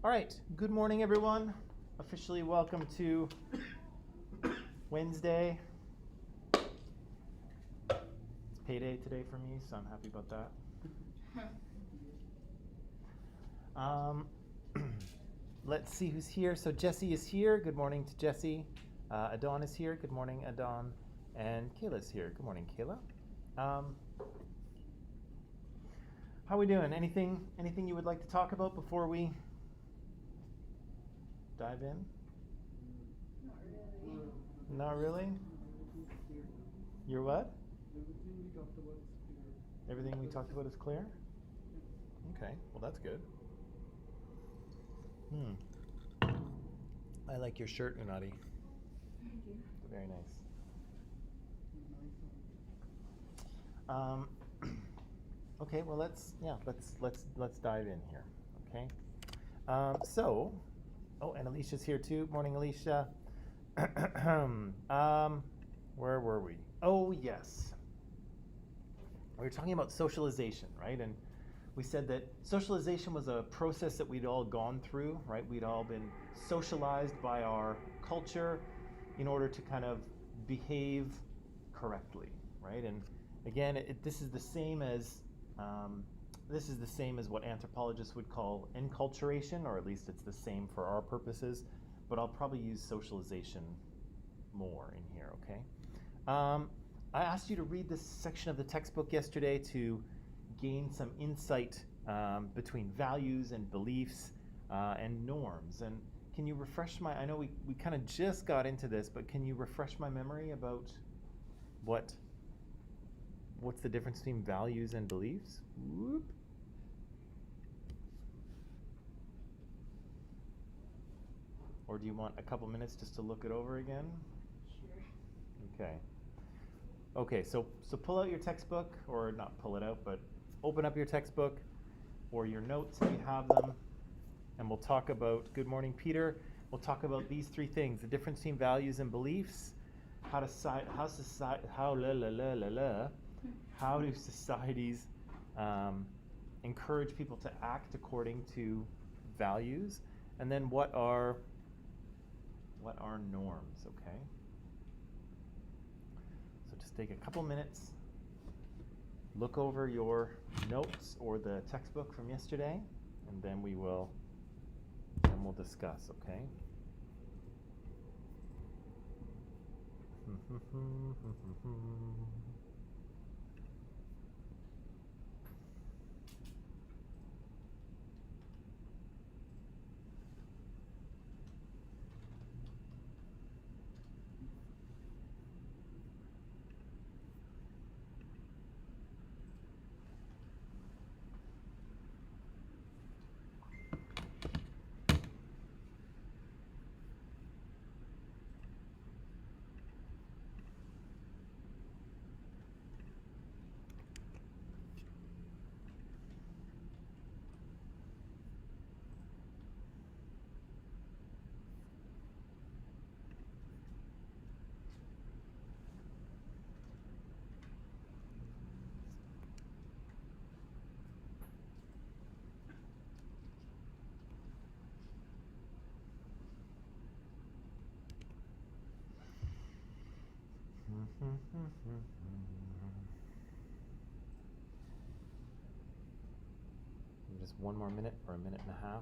All right, good morning, everyone. Officially welcome to Wednesday. It's payday today for me, so I'm happy about that. Let's see who's here. So Jesse is here. Good morning to Jesse. Adon is here. Good morning, Adon. And Kayla's here. Good morning, Kayla. How are we doing? Anything you would like to talk about before we dive in? Not really? You're what? Everything we talked about is clear? Okay, well that's good. I like your shirt, Unadi. Thank you. Very nice. Okay, well let's dive in here. Okay. And Alicia's here too. Morning, Alicia. Where were we? Oh yes. We were talking about socialization, right? And we said that socialization was a process that we'd all gone through, right? We'd all been socialized by our culture in order to kind of behave correctly, right? And again, this is the same as what anthropologists would call enculturation, or at least it's the same for our purposes. But I'll probably use socialization more in here, okay? I asked you to read this section of the textbook yesterday to gain some insight between values and beliefs and norms. And can you refresh I know we kind of just got into this, but can you refresh my memory about what's the difference between values and beliefs? Whoop. Or do you want a couple minutes just to look it over again? Sure. Okay. Okay, so pull out your textbook, or not pull it out, but open up your textbook or your notes if you have them, and we'll talk about, good morning, Peter. We'll talk about these three things: the difference between values and beliefs, how do societies encourage people to act according to values, and then what are norms, okay? So just take a couple minutes, look over your notes or the textbook from yesterday, and then we'll discuss, okay? Just one more minute or a minute and a half.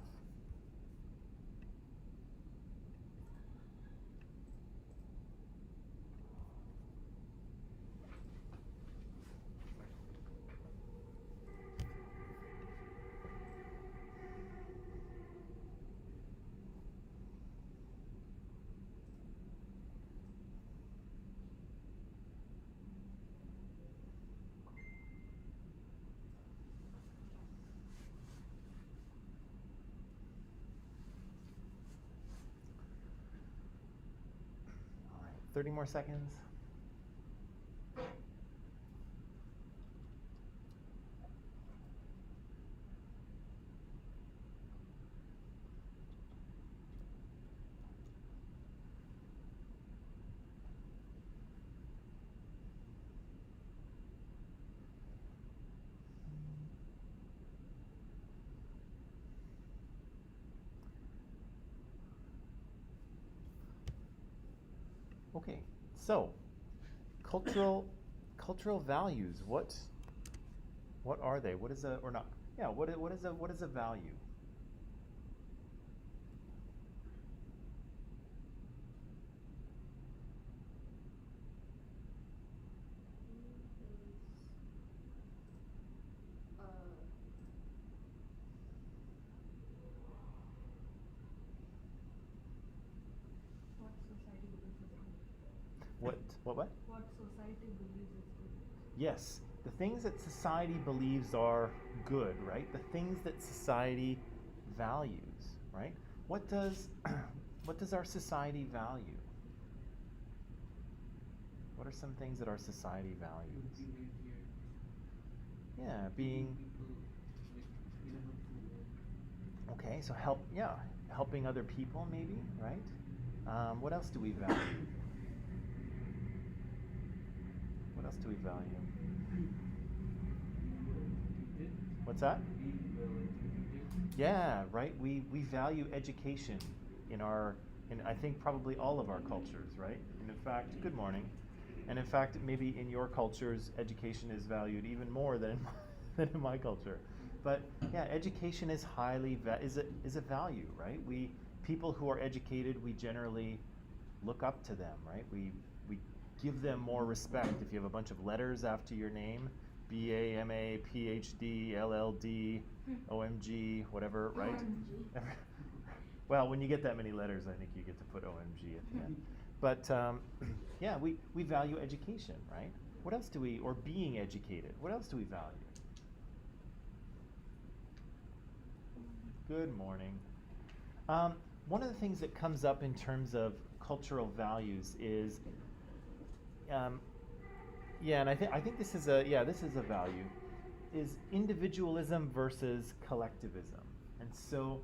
All right, 30 more seconds. Okay, so cultural values. What are they? What is a or not? Yeah, what is a value? What society believes is good. What? What society believes is good. Yes, the things that society believes are good, right? The things that society values, right? What does what does our society value? What are some things that our society values? Yeah, being okay. So helping other people, maybe, right? What else do we value? What else do we value? What's that? Yeah, right. We value education in I think probably all of our cultures, right? And in fact, good morning. And in fact, maybe in your cultures, education is valued even more than than in my culture. But yeah, education is is a value, right? We people who are educated, we generally look up to them, right? We give them more respect. If you have a bunch of letters after your name, BA, MA, PhD, LLD, OMG, whatever, right? OMG. Well, when you get that many letters, I think you get to put OMG at the end. But yeah, we value education, right? What else do we, or being educated, what else do we value? Good morning. One of the things that comes up in terms of cultural values is, yeah, and I think this is a value, is individualism versus collectivism. And so,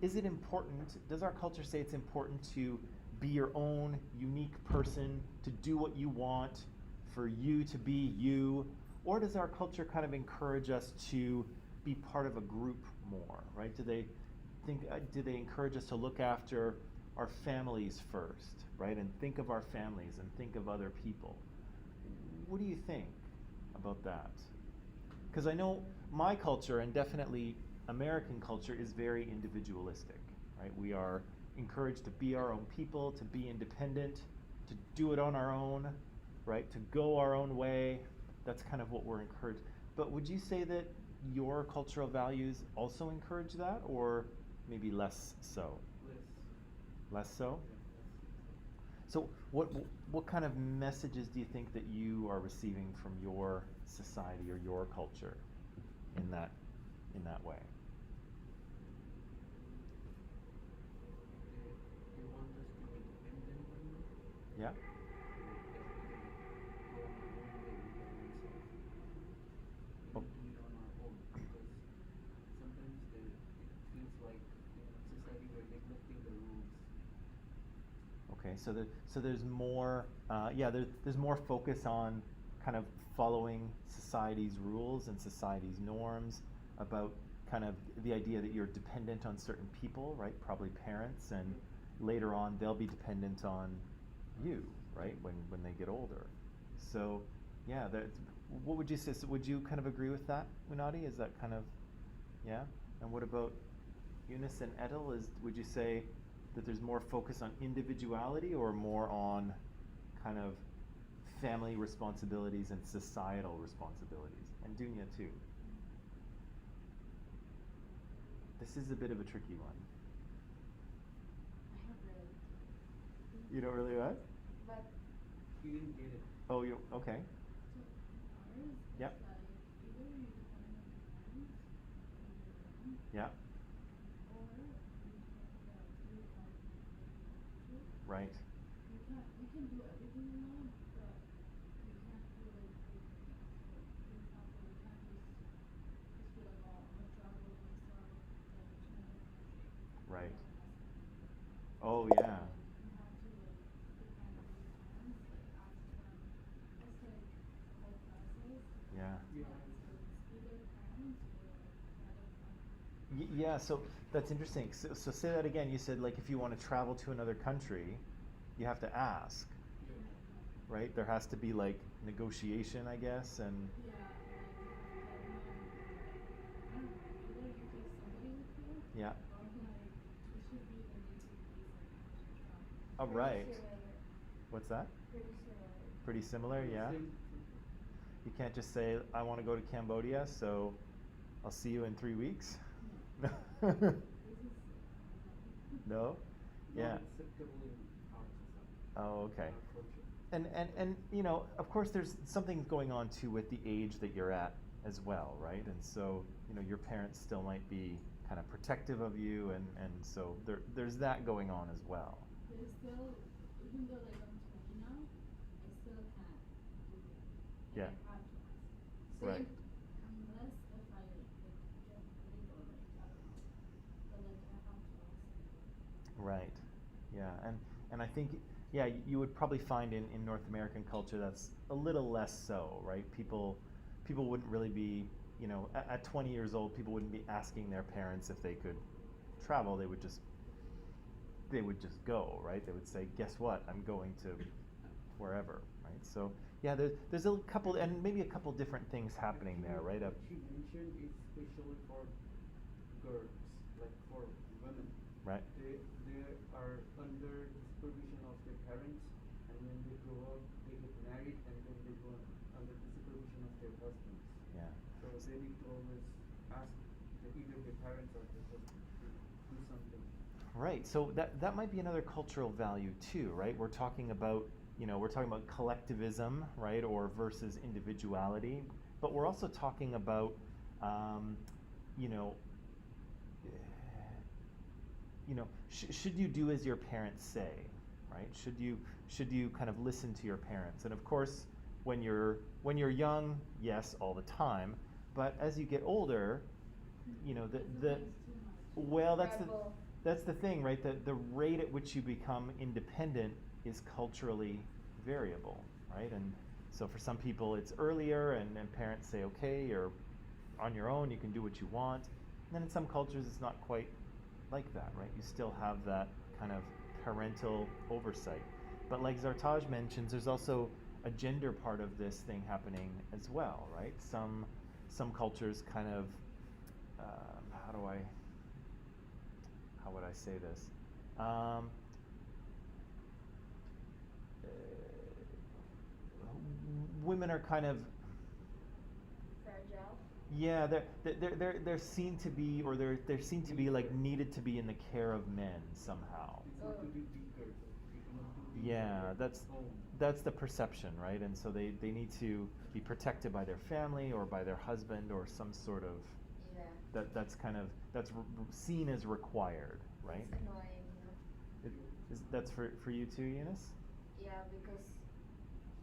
is it important, does our culture say it's important to be your own unique person, to do what you want, for you to be you? Or does our culture kind of encourage us to be part of a group more, right? Do they encourage us to look after our families first, right? And think of our families and think of other people? What do you think about that? Because I know my culture, and definitely American culture, is very individualistic, right? We are encouraged to be our own people, to be independent, to do it on our own, right? To go our own way. That's kind of what we're encouraged. But would you say that your cultural values also encourage that, or maybe less so? Less so? So what kind of messages do you think that you are receiving from your society or your culture in that way? Yeah? Oh. Okay, so there's more, there's more focus on kind of following society's rules and society's norms, about kind of the idea that you're dependent on certain people, right? Probably parents, and later on they'll be dependent on you, right? When they get older. So, yeah, what would you say? So would you kind of agree with that, Munadi? Is that kind of, yeah? And what about Eunice and Edel? Would you say that there's more focus on individuality or more on kind of family responsibilities and societal responsibilities? And Dunya too. This is a bit of a tricky one. I have read it. You don't really what? But You didn't get it. Oh, you okay? so ours is Yep. like either you depend on your parents or your own, Yeah. or you have the three part culture. Right. You can do everything alone, but you can't do like big things. Like for example, you can't just be like, oh, I'm gonna travel with myself like to another country. Right. No one has to do that. Oh, So yeah. like you have to like depend on your parents, like ask them. It's like a whole process. Yeah. Yeah. So it's either parents or another country. Yeah, so that's interesting. So say that again. You said, like, if you want to travel to another country, you have to ask, Yeah. right? There has to be like negotiation, I guess, and Yeah, like you have to tell them, I don't know, either you take somebody with you, yeah. or like it should be the native visa to travel. Oh, Pretty right. similar. What's that? Pretty similar. Pretty similar, yeah. Same. You can't just say, I want to go to Cambodia, so I'll see you in 3 weeks. No. No. This is No? Yeah. Not acceptable in our society. Oh, okay. Our culture. And you know, of course, there's something going on too with the age that you're at as well, right? And so, you know, your parents still might be kind of protective of you, and so there's that going on as well. There's still, even though like I'm 20 now, I still can't do it. And Yeah. I have to ask. Right. Unless if I like get married or like I don't know, but like I have to ask. Right. Yeah. And I think, yeah, you would probably find in North American culture that's a little less so, right? People wouldn't really be, you know, at 20 years old, people wouldn't be asking their parents if they could travel. They would just go, right? They would say, guess what? I'm going to wherever, right? So yeah, there's a couple, and maybe a couple different things happening there, right? What she mentioned is especially for girls, like for women. Right. They are under the supervision of their parents, and when they grow up, they get married, and then they go under the supervision of their husbands. Yeah. So they need to always ask either their parents or their husband to do something. Right. So that might be another cultural value too, right? We're talking about, you know, we're talking about collectivism, right, or versus individuality, but we're also talking about, you know, should you do as your parents say, right? Should you kind of listen to your parents? And of course, when you're young, yes, all the time. But as you get older, you know, the Sometimes too much. well, Rebel. that's the thing, right? The rate at which you become independent is culturally variable, right? And so for some people it's earlier, and parents say, okay, you're on your own, you can do what you want. And then in some cultures it's not quite like that, right? You still have that kind of parental oversight. But like Zartaj mentions, there's also a gender part of this thing happening as well, right? Some cultures kind of, how would I say this? Women are kind of, Fragile. yeah, they're seen to be, or they're seen to be like needed to be in the care of men somehow. It's not to be weaker, but you cannot do Yeah, weaker that's at home. that's the perception, right? And so they need to be protected by their family or by their husband or some sort of Yeah. that's kind of seen as required, right? It's annoying, you know? That's for you too, Eunice? Yeah, because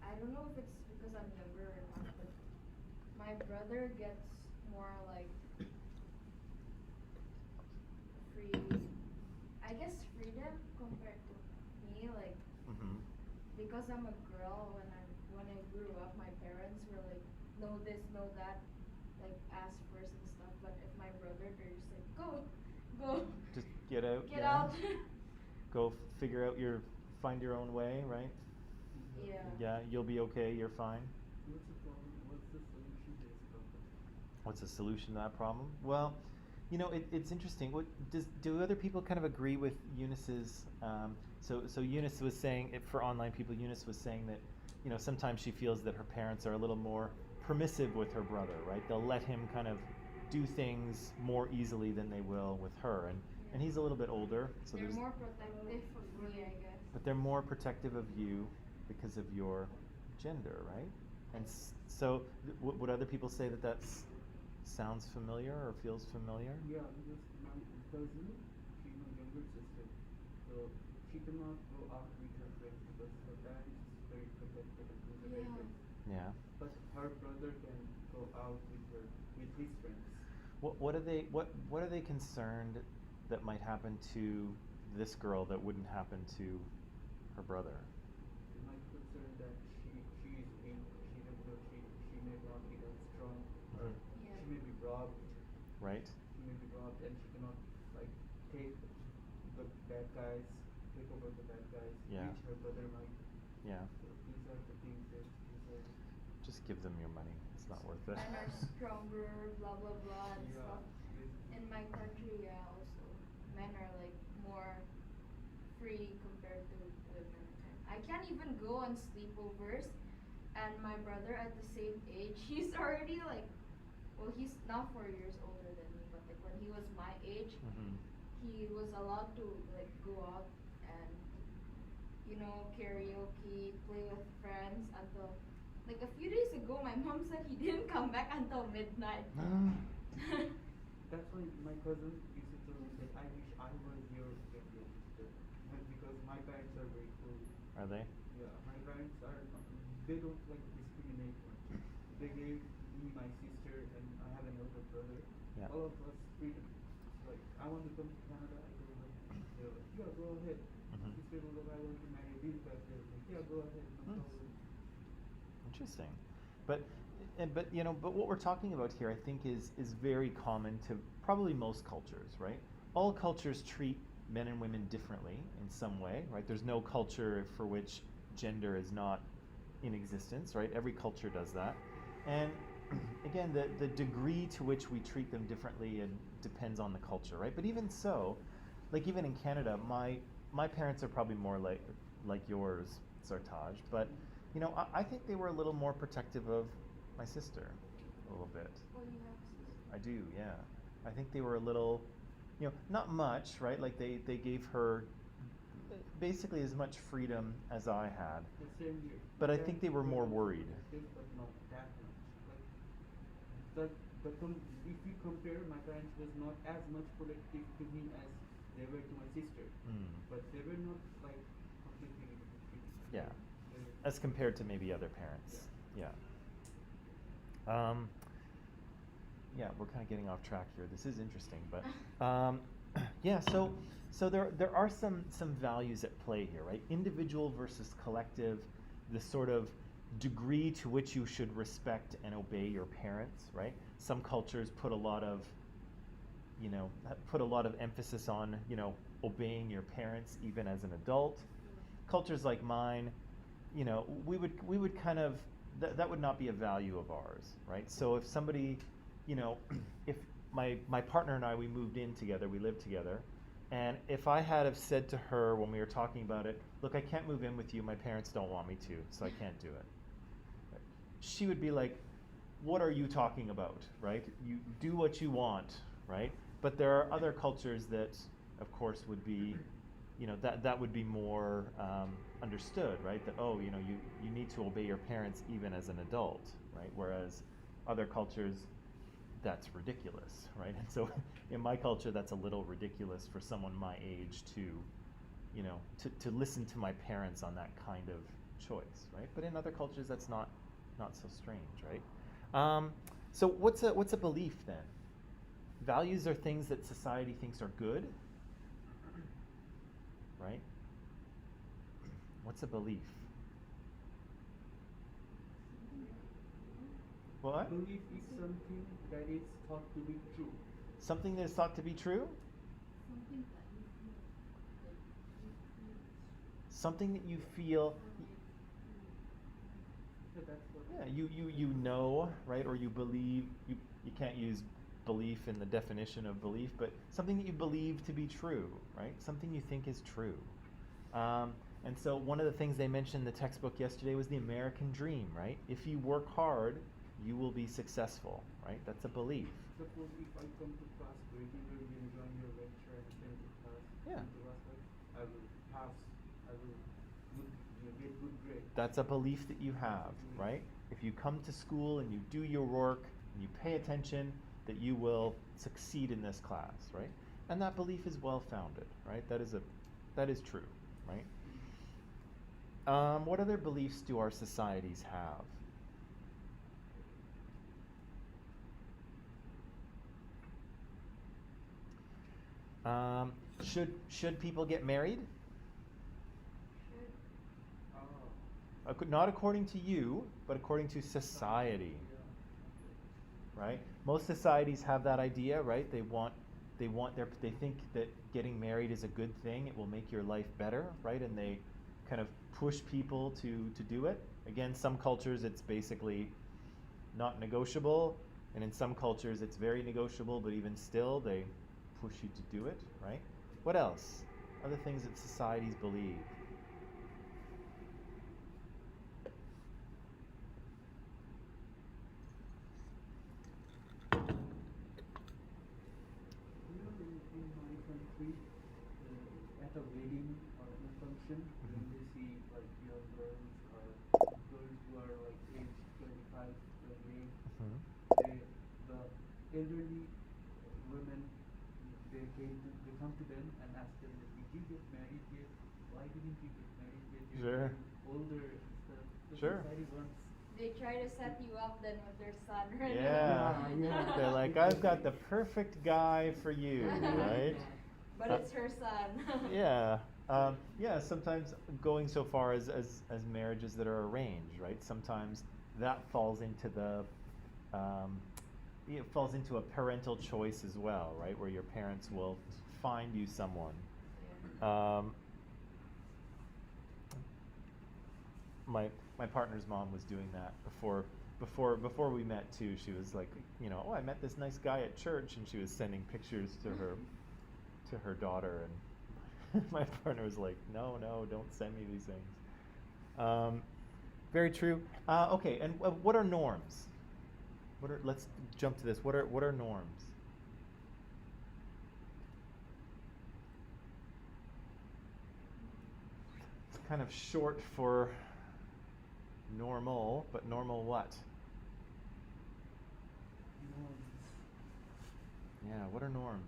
I don't know if it's because I'm younger or not, but my brother gets more like free, I guess freedom compared to me, like Mm-hmm. because I'm a girl. When I grew up, my parents were like, know this, know that, like ask first and stuff. But if my brother, they're just like, go, Just get out. get yeah. out. Go find your own way, right? Mhm. Yeah. Yeah, you'll be okay. You're fine. What's the problem? What's the solution to this problem? What's the solution to that problem? Well, you know, it's interesting. Do other people kind of agree with Eunice's? So Eunice was saying, for online people, Eunice was saying that, you know, sometimes she feels that her parents are a little more permissive with her brother, right? They'll let him kind of do things more easily than they will with her, and he's a little bit older, so They're there's. more protective of me, I guess. But they're more protective of you because of your gender, right? And so, would other people say that sounds familiar or feels familiar? Yeah, because my cousin, she's my younger sister, so she cannot go out with her friends because her parents is very protective and conservative. Yeah. But her brother can go out with his friends. What are they concerned that might happen to this girl that wouldn't happen to her brother? They might concern that she is weak, she may not be that strong, or Yeah. she may be robbed. Right? She may be robbed and she cannot like take the bad guys, take over the bad guys, Yeah. beat her brother might. Yeah. So these are the things that these are. Just give them your money. It's not worth it. Men are stronger, blah blah blah and Yeah, stuff. basically. In my country, yeah, also men are like more free compared to women. I can't even go on sleepovers, and my brother at the same age, he's already like, well, he's now 4 years older than me, but like when he was my age, Hmm. he was allowed to like go out and karaoke, play with friends until like a few days ago. My mom said he didn't come back until midnight. That's why my cousin used to tell me that I wish I was your younger sister. Because my parents are very cool. Are they? Yeah, my parents are, they don't like discriminate much. They gave me my sister and I have an older brother. Yeah. All of us freedom. It's like, I want to come to Canada, I go ahead. They're like, yeah, go ahead. Mhm. Sister will go, I want to marry this guy. They're like, yeah, go ahead, no Nice. problem. Interesting. But but what we're talking about here, I think, is very common to probably most cultures, right? All cultures treat men and women differently in some way, right? There's no culture for which gender is not in existence, right? Every culture does that. And again, the degree to which we treat them differently and depends on the culture, right? But even so, like even in Canada, my parents are probably more like yours, Sartaj, but I think they were a little more protective of my sister, a little bit. Oh, you have a sister? I do, yeah. I think they were a little, not much, right? Like they gave her basically as much freedom as I had. The same here. But I My think they parents were more also worried. protective, but not that much. Like, if we compare, my parents was not as much protective to me as they were to my sister. Mm. But they were not like completely Yeah. They- As compared to maybe other parents. Yeah. Yeah, we're kind of getting off track here. This is interesting, but yeah. So there are some values at play here, right? Individual versus collective, the sort of degree to which you should respect and obey your parents, right? Some cultures put a lot of emphasis on obeying your parents even as an adult. Cultures like mine, we would kind of that would not be a value of ours, right? So if somebody, if my partner and I, we moved in together, we lived together, and if I had have said to her when we were talking about it, look, I can't move in with you, my parents don't want me to, so I can't do it. She would be like, what are you talking about, right? You do what you want, right? But there are other cultures that, of course, would be, that would be more understood, right? That you need to obey your parents even as an adult, right? Whereas other cultures, that's ridiculous, right? And so in my culture, that's a little ridiculous for someone my age to listen to my parents on that kind of choice, right? But in other cultures, that's not so strange, right? So what's a belief then? Values are things that society thinks are good, right? What's a belief? What? Belief is something that is thought to be true. Something that is thought to be true? Something that you feel like you feel Something that you feel, So that's what. yeah, you know, right? Or you believe, you can't use belief in the definition of belief, but something that you believe to be true, right? Something you think is true. And so one of the things they mentioned in the textbook yesterday was the American dream, right? If you work hard, you will be successful, right? That's a belief. Suppose if I come to class regularly and join your lecture and attend the class, Yeah. come to class, I will pass. I will get good grades. That's a belief that you have, right? If you come to school and you do your work and you pay attention, that you will succeed in this class, right? And that belief is well founded, right? That is true, right? What other beliefs do our societies have? Should people get married? Not according to you, but according to society, right? Most societies have that idea, right? They think that getting married is a good thing. It will make your life better, right? And kind of push people to do it. Again, some cultures it's basically not negotiable, and in some cultures it's very negotiable, but even still they push you to do it, right? What else? Other things that societies believe. In my country, at a wedding or in a function, when they see like young girls or girls who are like age 25, 28, Mhm. the elderly women, they come to them and ask them, did you get married yet? Why didn't you get married yet? Sure. You're older and stuff. The Sure. society wants. They try to set you up then with their son, right? Yeah. Yeah. They're like, I've got the perfect guy for you, right? But it's her son. Yeah. Yeah, sometimes going so far as marriages that are arranged, right? Sometimes that falls into it falls into a parental choice as well, right? Where your parents will find you someone. My partner's mom was doing that before we met too. She was like, oh, I met this nice guy at church, and she was sending pictures to her daughter, and my partner was like, no, don't send me these things. Very true. Okay, and what are norms? Let's jump to this. What are norms? It's kind of short for normal, but normal what? Yeah, what are norms?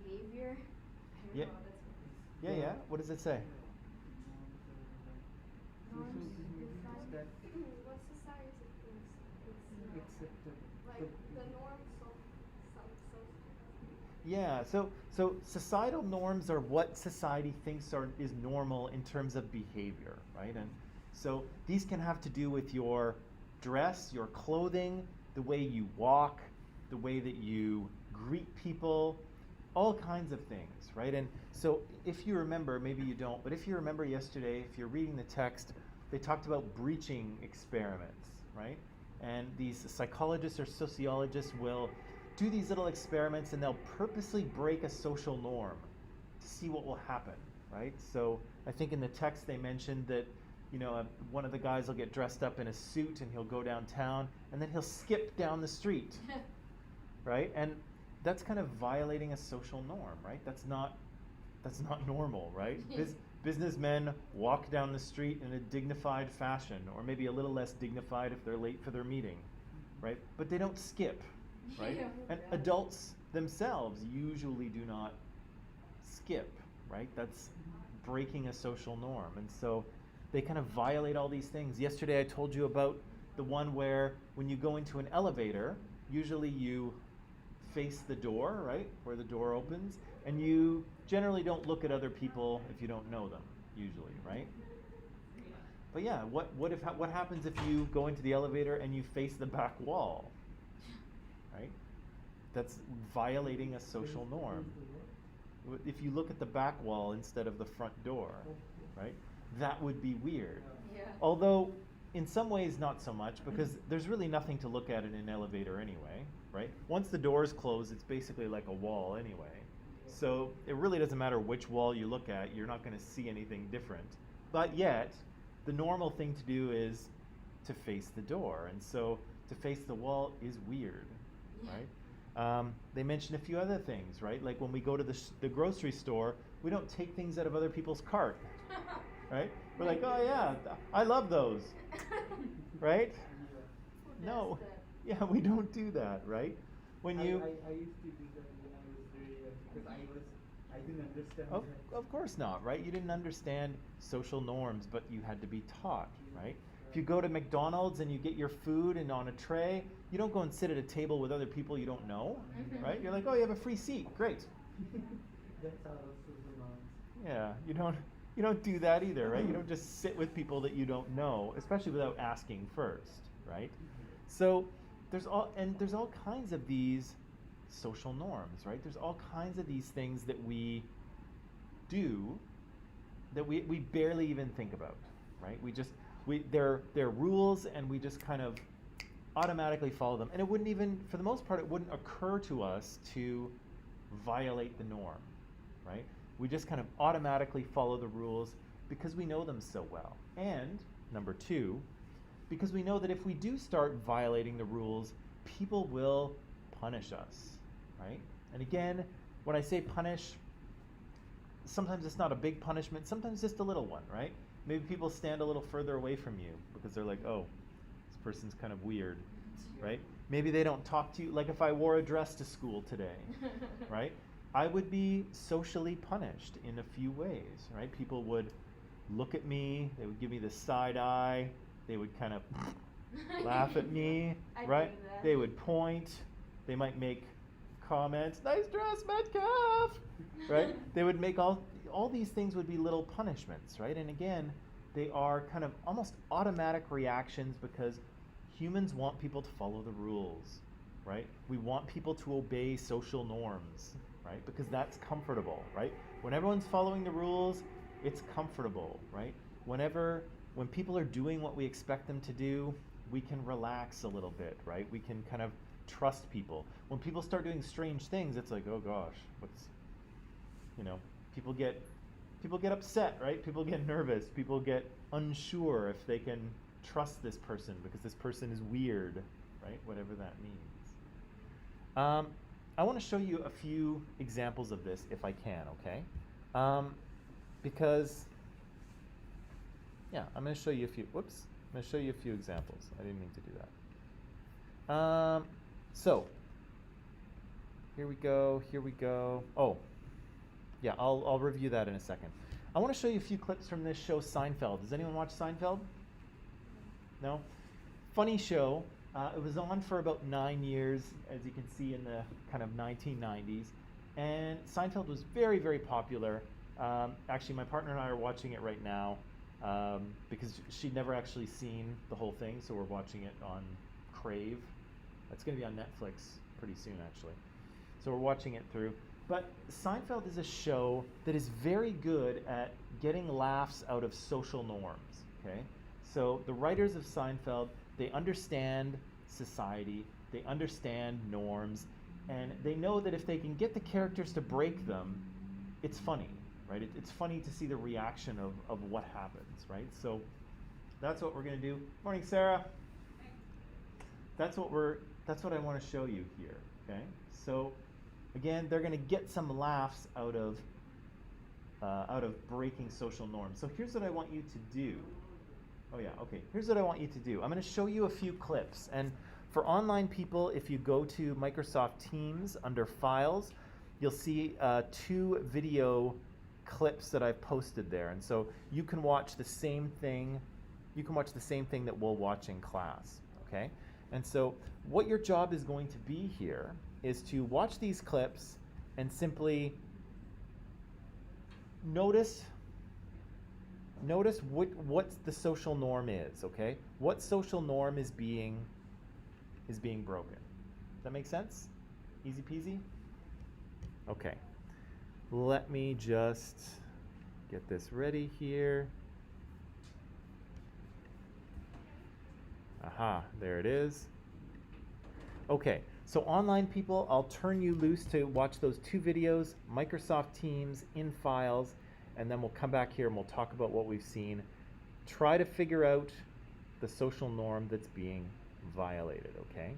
Behavior? I don't Yeah. know, that's Yeah. What does it say? Norms Social behaviors define that what society thinks is accepted. like the norms of some substance. Yeah, so societal norms are what society thinks is normal in terms of behavior, right? And so these can have to do with your dress, your clothing, the way you walk, the way that you greet people, all kinds of things, right? And so if you remember, maybe you don't, but if you remember yesterday, if you're reading the text, they talked about breaching experiments, right? And these psychologists or sociologists will do these little experiments, and they'll purposely break a social norm to see what will happen, right? So I think in the text they mentioned that one of the guys will get dressed up in a suit and he'll go downtown, and then he'll skip down the street, right? And that's kind of violating a social norm, right? That's not normal, right? Businessmen walk down the street in a dignified fashion, or maybe a little less dignified if they're late for their meeting, right? But they don't skip, right? Yeah. And adults themselves usually do not skip, right? That's breaking a social norm. And so they kind of violate all these things. Yesterday I told you about the one where when you go into an elevator, usually you face the door, right? Where the door opens, and you generally don't look at other people if you don't know them, usually, right? But yeah, what happens if you go into the elevator and you face the back wall? Right? That's violating a social norm. If you look at the back wall instead of the front door, right? That would be weird. Yeah. Although, in some ways, not so much, because there's really nothing to look at in an elevator anyway, right? Once the doors close, it's basically like a wall anyway. So it really doesn't matter which wall you look at, you're not going to see anything different. But yet, the normal thing to do is to face the door. And so to face the wall is weird, Yeah. right? They mentioned a few other things, right? Like when we go to the grocery store, we don't take things out of other people's cart, right? We're like, oh yeah, I love those, right? Who No, does that? yeah, we don't do that, right? When you, I used to do that when I was very young because I didn't understand that. of course not, right? You didn't understand social norms, but you had to be taught, right? If you go to McDonald's and you get your food and on a tray, you don't go and sit at a table with other people you don't know, Mhm. right? You're like, oh, you have a free seat, great. That's our social norms. Yeah, you don't do that either, right? You don't just sit with people that you don't know, especially without asking first, right? So there's all kinds of these social norms, right? There's all kinds of these things that we do that we barely even think about, right? They're rules and we just kind of automatically follow them. And it wouldn't even, for the most part, it wouldn't occur to us to violate the norm, right? We just kind of automatically follow the rules because we know them so well. And number two, because we know that if we do start violating the rules, people will punish us, right? And again, when I say punish, sometimes it's not a big punishment, sometimes just a little one, right? Maybe people stand a little further away from you because they're like, oh, this person's kind of weird, right? Maybe they don't talk to you. Like if I wore a dress to school today, right? I would be socially punished in a few ways, right? People would look at me, they would give me the side eye, they would kind of laugh at me, right? They would point, they might make comments, nice dress, Metcalf, right? They would make all these things would be little punishments, right? And again, they are kind of almost automatic reactions because humans want people to follow the rules, right? We want people to obey social norms, right? Because that's comfortable, right? When everyone's following the rules, it's comfortable, right? When people are doing what we expect them to do, we can relax a little bit, right? We can kind of trust people. When people start doing strange things, it's like, oh gosh, people get upset, right? People get nervous. People get unsure if they can trust this person because this person is weird, right? Whatever that means. I want to show you a few examples of this if I can, okay? Because, yeah, I'm going to show you a few. Whoops. I'm going to show you a few examples. I didn't mean to do that. So, here we go. Oh, yeah, I'll review that in a second. I want to show you a few clips from this show, Seinfeld. Does anyone watch Seinfeld? No? Funny show. It was on for about 9 years, as you can see in the kind of 1990s. And Seinfeld was very, very popular. Actually, my partner and I are watching it right now because she'd never actually seen the whole thing, so we're watching it on Crave. It's going to be on Netflix pretty soon, actually. So we're watching it through. But Seinfeld is a show that is very good at getting laughs out of social norms, okay? So the writers of Seinfeld, they understand society, they understand norms, and they know that if they can get the characters to break them, it's funny, right? It's funny to see the reaction of what happens, right? So that's what we're going to do. Morning, Sarah. That's what I want to show you here, okay? So again, they're going to get some laughs out of breaking social norms. So here's what I want you to do. Oh yeah, okay. Here's what I want you to do. I'm going to show you a few clips. And for online people, if you go to Microsoft Teams under Files, you'll see 2 video clips that I've posted there. And so you can watch the same thing. You can watch the same thing that we'll watch in class, okay? And so what your job is going to be here is to watch these clips and simply notice what the social norm is, okay? What social norm is being broken. Does that make sense? Easy peasy? Okay. Let me just get this ready here. Aha, there it is. Okay, so online people, I'll turn you loose to watch those 2 videos, Microsoft Teams, in Files, and then we'll come back here and we'll talk about what we've seen. Try to figure out the social norm that's being violated, okay?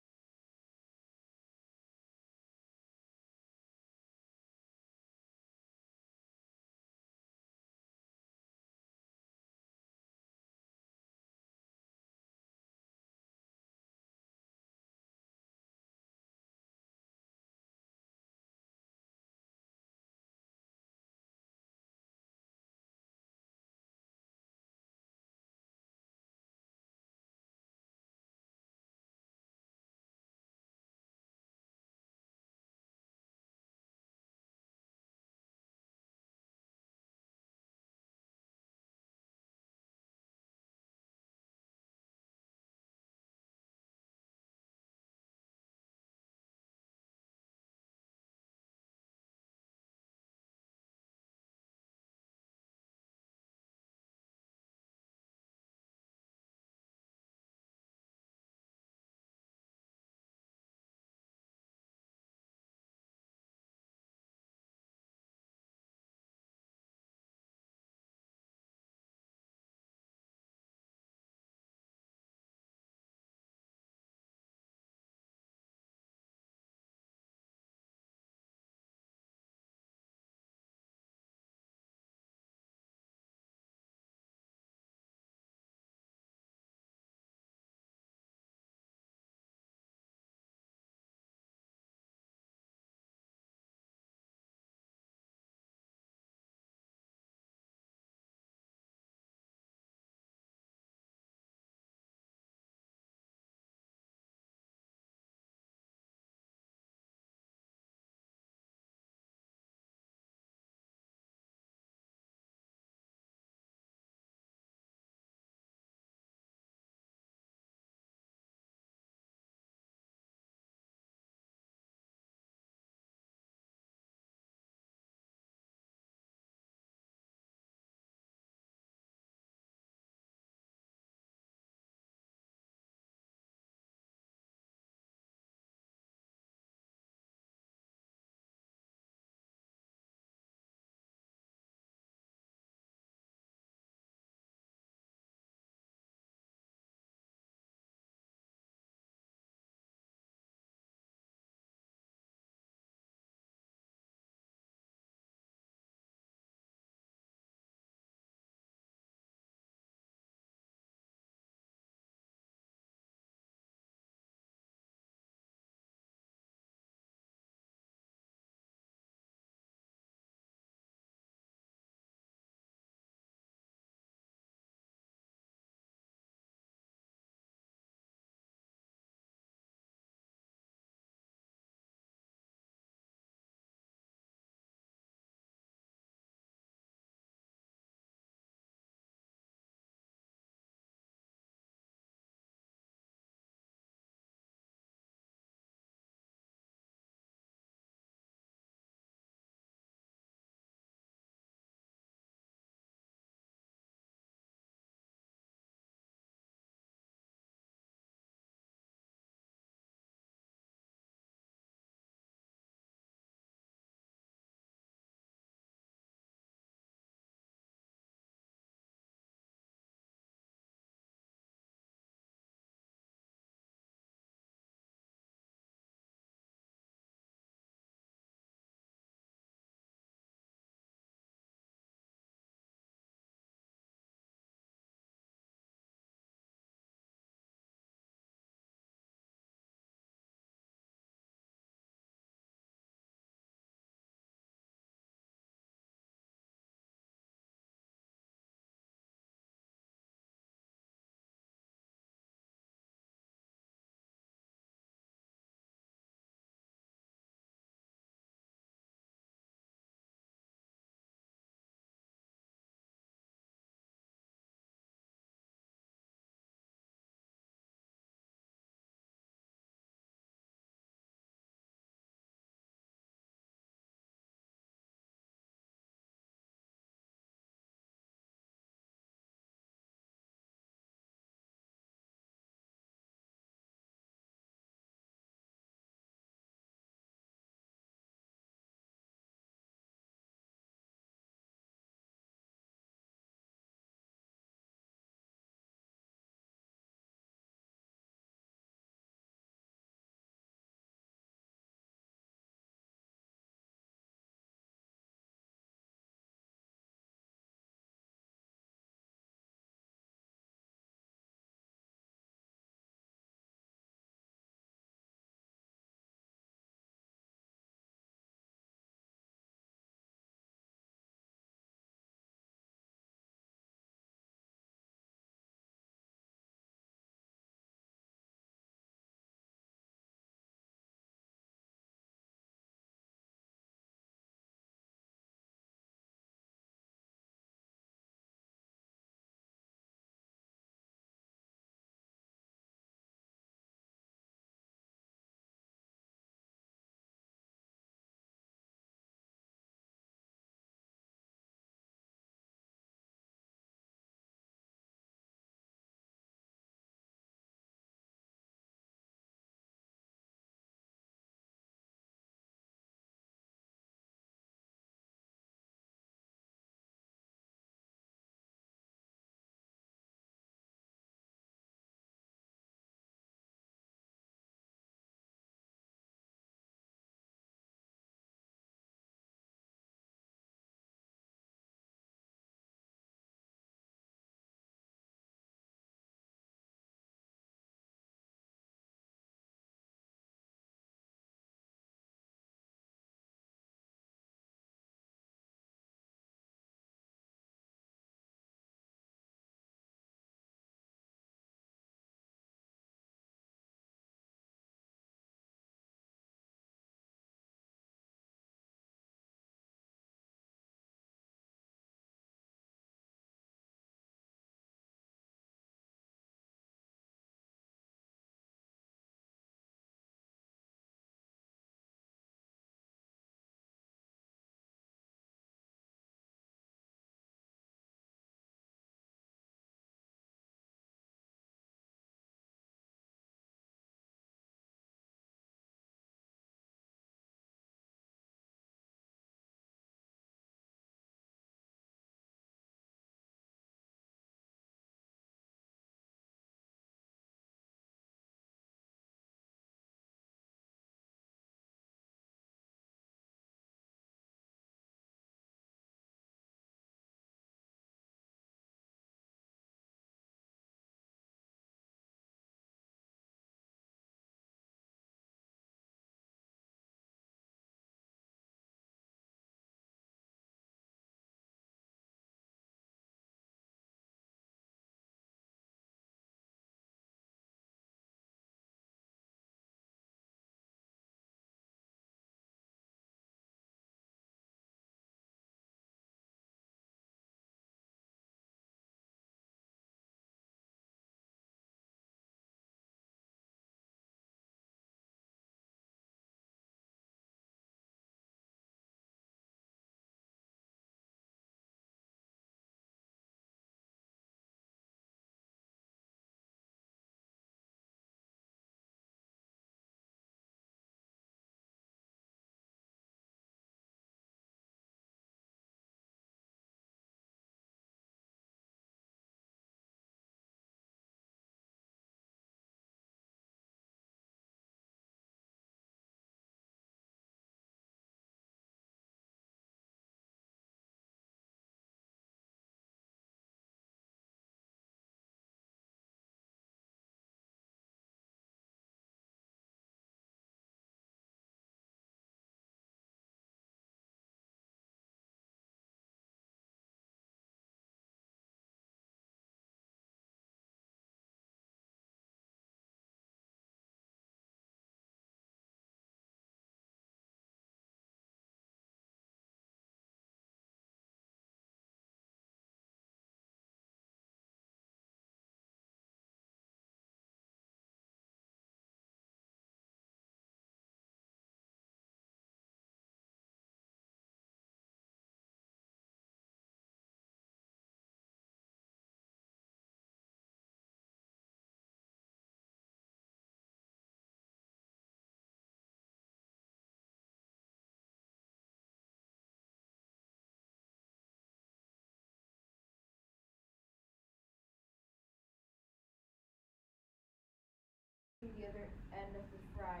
the other end of the fry,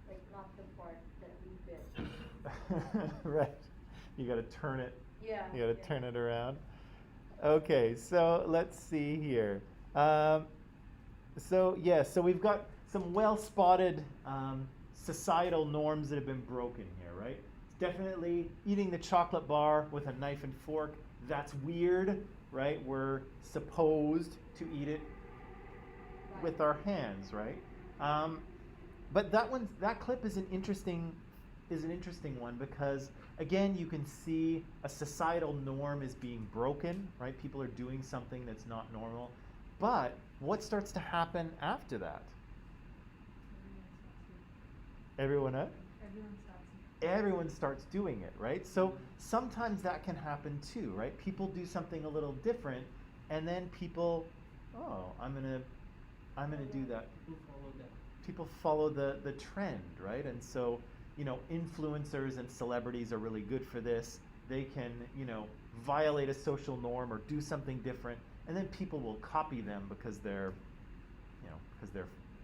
like not the part that we bit. Right. You got to turn it. Yeah. You got to yeah. turn it around. Okay, so let's see here. So we've got some well-spotted societal norms that have been broken here, right? Definitely eating the chocolate bar with a knife and fork. That's weird, right? We're supposed to eat it with our hands, right? But that clip is an interesting one because again you can see a societal norm is being broken, right? People are doing something that's not normal. But what starts to happen after that? Everyone what? Everyone stops. Everyone starts doing it, right? So sometimes that can happen too, right? People do something a little different and then people, oh, I'm gonna do that. People follow that. People follow the trend, right? And so, influencers and celebrities are really good for this. They can, violate a social norm or do something different, and then people will copy them because they're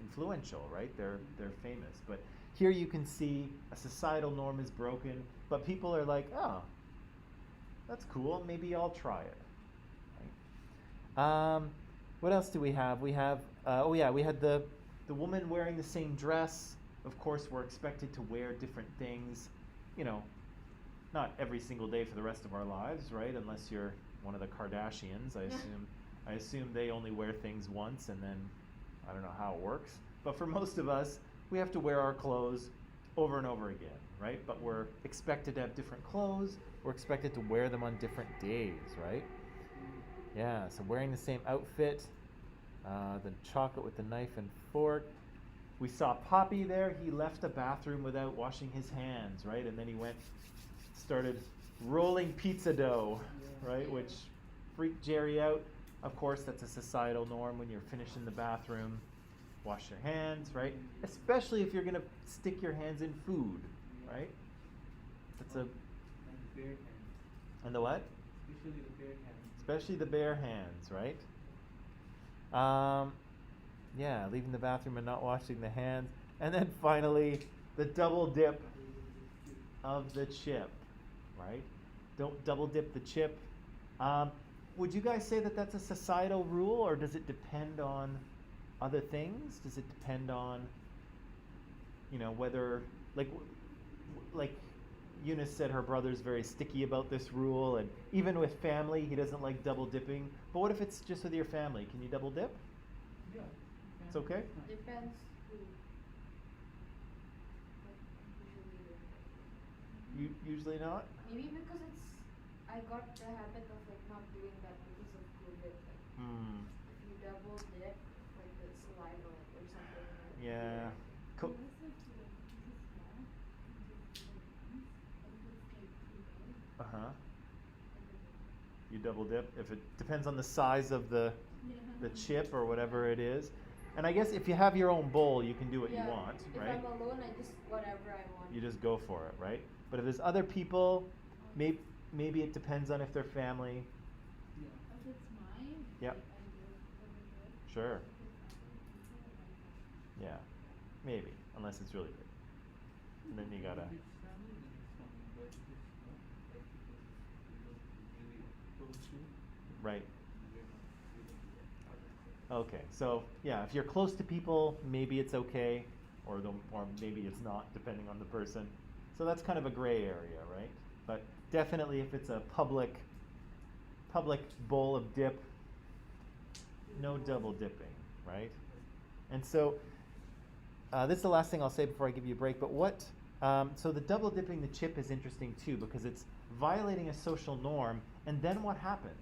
influential, right? They're famous. But here you can see a societal norm is broken, but people are like, oh, that's cool. Maybe I'll try it. Right? What else do we have? We have, we had the woman wearing the same dress. Of course, we're expected to wear different things, not every single day for the rest of our lives, right? Unless you're one of the Kardashians, I assume they only wear things once and then I don't know how it works. But for most of us, we have to wear our clothes over and over again, right? But we're expected to have different clothes. We're expected to wear them on different days, right? Yeah, so wearing the same outfit, the chocolate with the knife and fork. We saw Poppy there. He left the bathroom without washing his hands, right? And then he started rolling pizza dough, right? Which freaked Jerry out. Of course, that's a societal norm when you're finishing the bathroom. Wash your hands, right? Especially if you're going to stick your hands in food, right? That's And the bare hands. And the what? Especially the bare hands. Especially the bare hands, right? Yeah, leaving the bathroom and not washing the hands. And then finally, the double dip of the chip, right? Don't double dip the chip. Would you guys say that that's a societal rule, or does it depend on other things? Does it depend on, whether, like Eunice said her brother's very sticky about this rule, and even with family, he doesn't like double dipping. But what if it's just with your family? Can you double dip? Yeah. It's okay? Depends who. Usually not? Maybe because I got the habit of not doing that because of COVID. Hmm. If you double dip, the saliva or something. Yeah. Co- Uh-huh. You double dip. If it depends on the size of the chip or whatever it is. And I guess if you have your own bowl, you can do what you want, right? If I'm alone, I just whatever I want. You just go for it, right? But if there's other people, maybe it depends on if they're family. Yeah. If it's mine, Yep. I do double dip. Sure. If it's not, Yeah. Maybe. Unless it's really good. And then you gotta. If it's family, then it's fine. But if it's not, like people really close to, Right. we don't do that. Okay, so yeah, if you're close to people, maybe it's okay, or maybe it's not, depending on the person. So that's kind of a gray area, right? But definitely, if it's a public bowl of dip, no double dipping, right? And so this is the last thing I'll say before I give you a break. But so the double dipping the chip is interesting too because it's violating a social norm. And then what happens?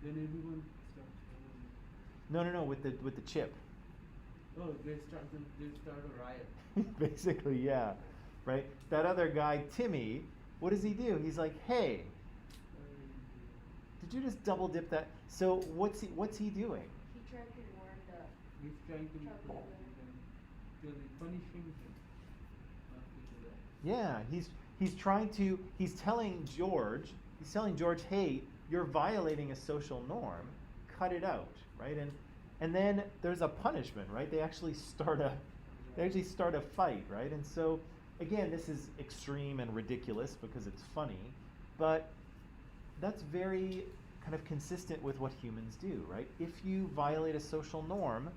Then everyone starts following. No, with the chip. Oh, they start a riot. Basically, yeah, right? That other guy, Timmy, what does he do? He's like, hey, did you just double dip that? So what's he doing? He tried to warn the. He's trying to be Chocolate. punishing him. Not to do that. Yeah, he's telling George, hey, you're violating a social norm. Cut it out, right? And then there's a punishment, right? They actually start a fight, right? And so again, this is extreme and ridiculous because it's funny, but that's very kind of consistent with what humans do, right? If you violate a social norm,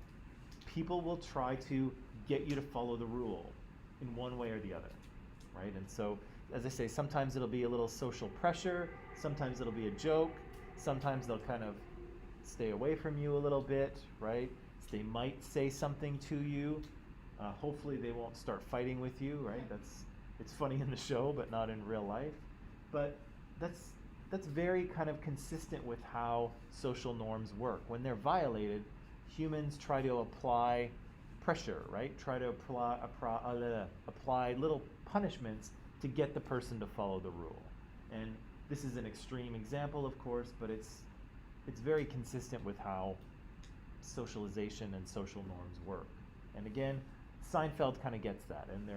people will try to get you to follow the rule in one way or the other, right? And so, as I say, sometimes it'll be a little social pressure, sometimes it'll be a joke, sometimes they'll kind of stay away from you a little bit, right? They might say something to you. Hopefully they won't start fighting with you, right? It's funny in the show, but not in real life. But that's very kind of consistent with how social norms work. When they're violated, humans try to apply pressure, right? Try to apply little punishments to get the person to follow the rule. And this is an extreme example, of course, but it's very consistent with how socialization and social norms work. And again, Seinfeld kind of gets that, and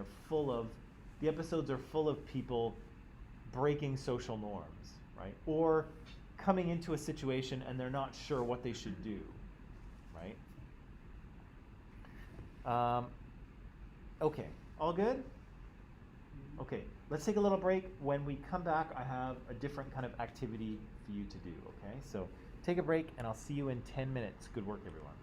the episodes are full of people breaking social norms, right? Or coming into a situation and they're not sure what they should do, right? Okay, all good? Okay, let's take a little break. When we come back, I have a different kind of activity for you to do, okay? So take a break, and I'll see you in 10 minutes. Good work, everyone.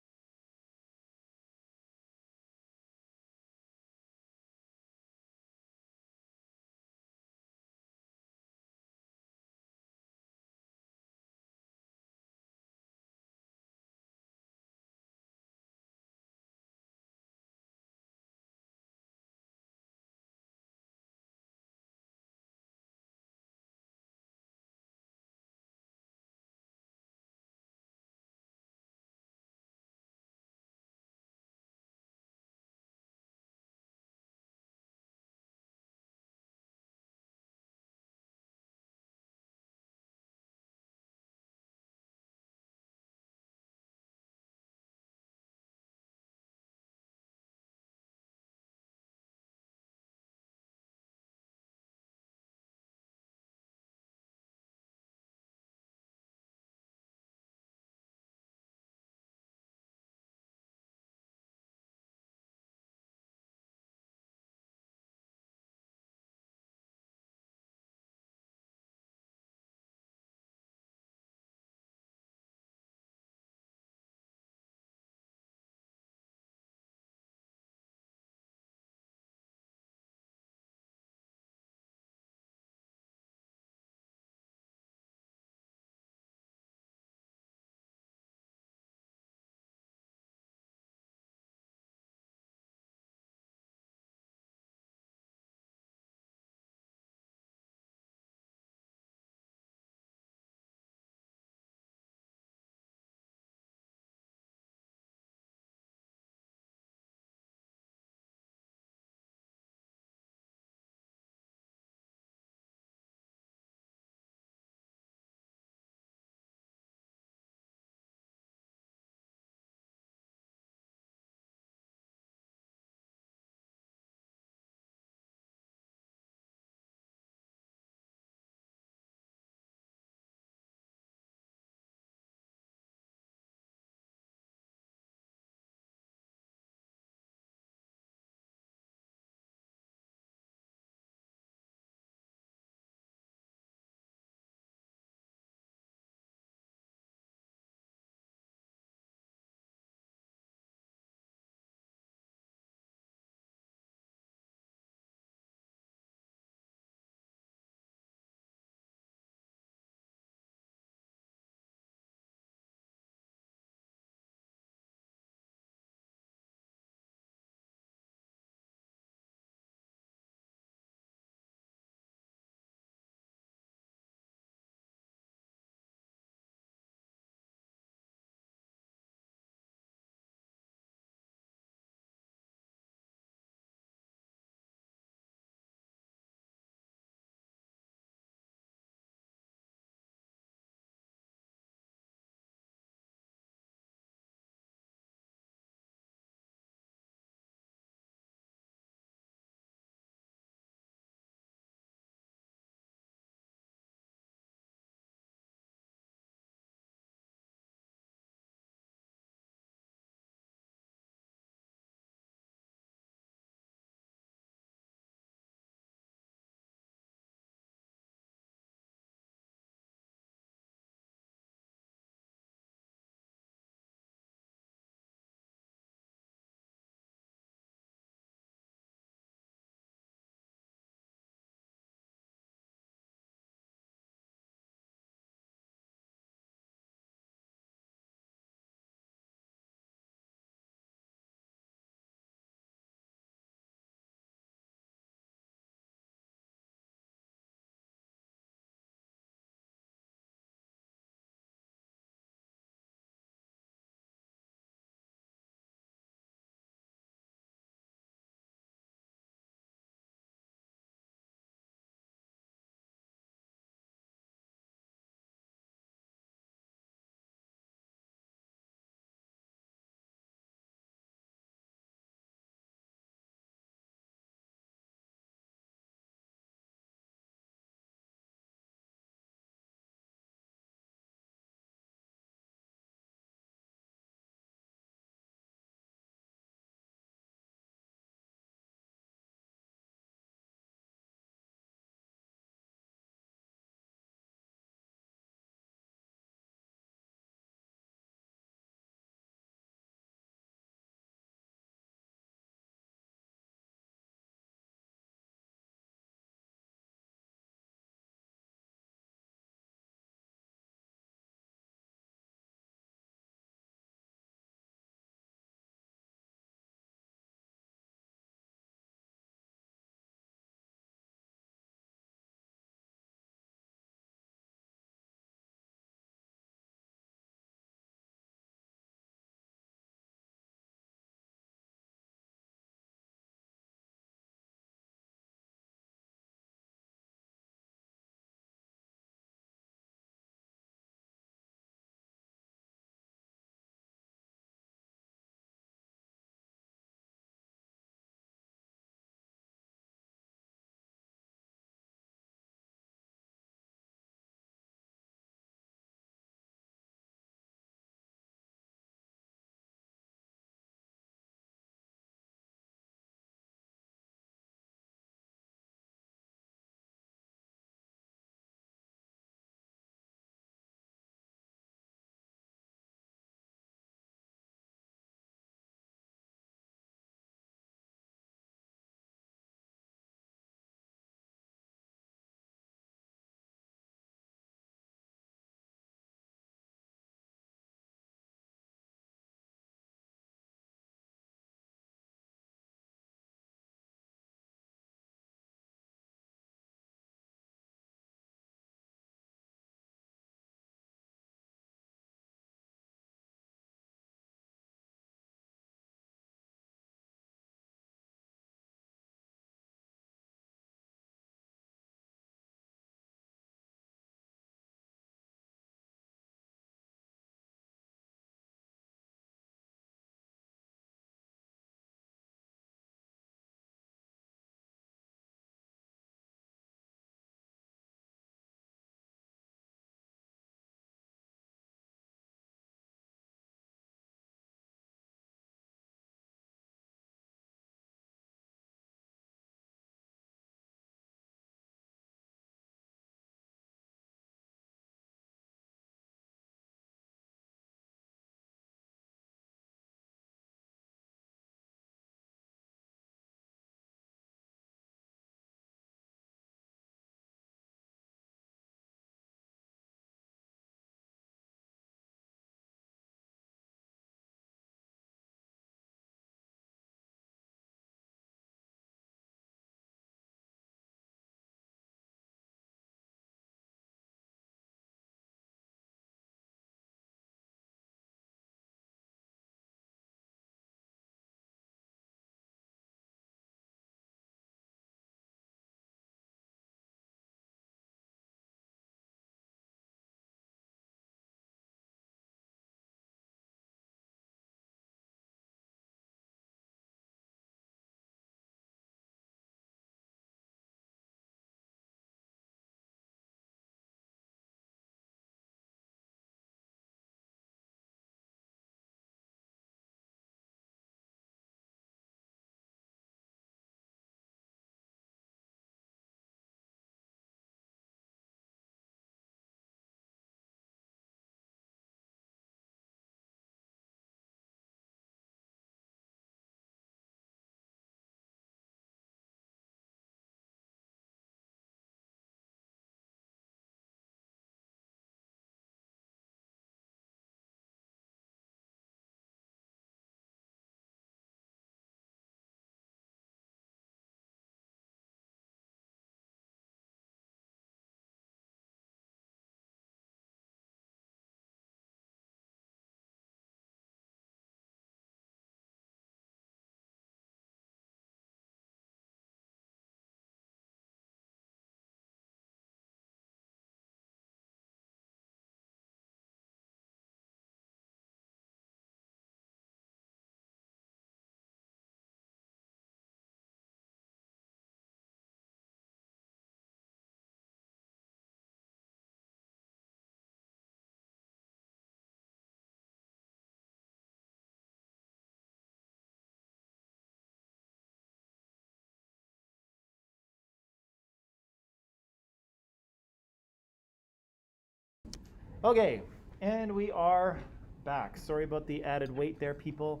Okay, and we are back. Sorry about the added weight there, people.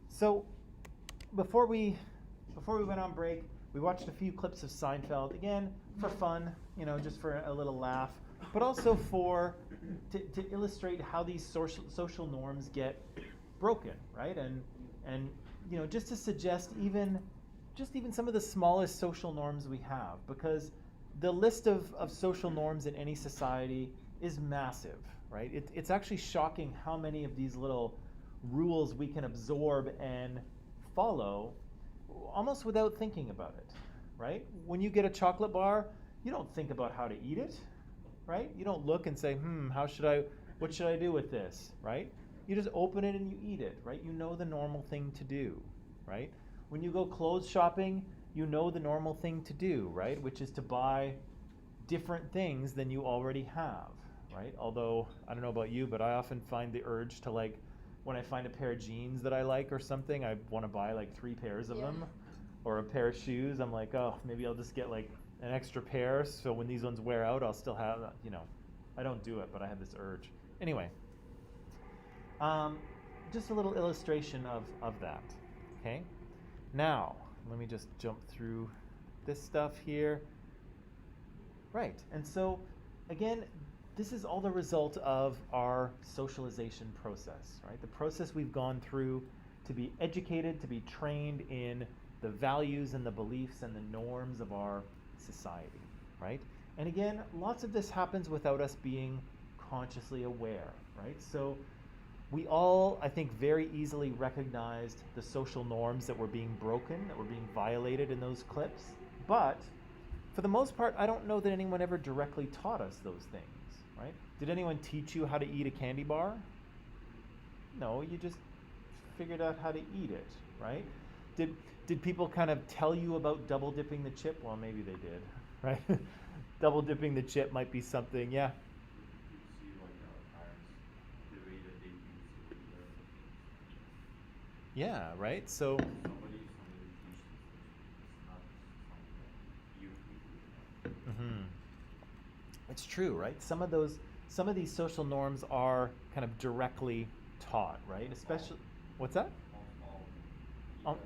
So before we went on break, we watched a few clips of Seinfeld again for fun, just for a little laugh, but also to illustrate how these social norms get broken, right? And just to suggest even some of the smallest social norms we have, because the list of social norms in any society is massive, right? It's actually shocking how many of these little rules we can absorb and follow almost without thinking about it, right? When you get a chocolate bar, you don't think about how to eat it, right? You don't look and say, what should I do with this, right? You just open it and you eat it, right? You know the normal thing to do, right? When you go clothes shopping, you know the normal thing to do, right? Which is to buy different things than you already have, right? Although, I don't know about you, but I often find the urge to, like, when I find a pair of jeans that I like or something, I want to buy like 3 pairs of them. Or a pair of shoes, I'm like, oh, maybe I'll just get like an extra pair, so when these ones wear out, I'll still have, I don't do it, but I have this urge. Anyway, just a little illustration of that, okay? Now, let me just jump through this stuff here. Right, and so, again, this is all the result of our socialization process, right? The process we've gone through to be educated, to be trained in the values and the beliefs and the norms of our society, right? And again, lots of this happens without us being consciously aware, right? So we all, I think, very easily recognized the social norms that were being broken, that were being violated in those clips. But for the most part, I don't know that anyone ever directly taught us those things, right? Did anyone teach you how to eat a candy bar? No, you just figured out how to eat it, right? Did people kind of tell you about double dipping the chip? Well, maybe they did, right? Double dipping the chip might be something, yeah. You see, like our parents, the way that they used to learn things. Yeah, right? So Somebody teaches this. It's not something that you mhm. It's true, right? Some of these social norms are kind of directly taught, right? Especially, what's that? all Um,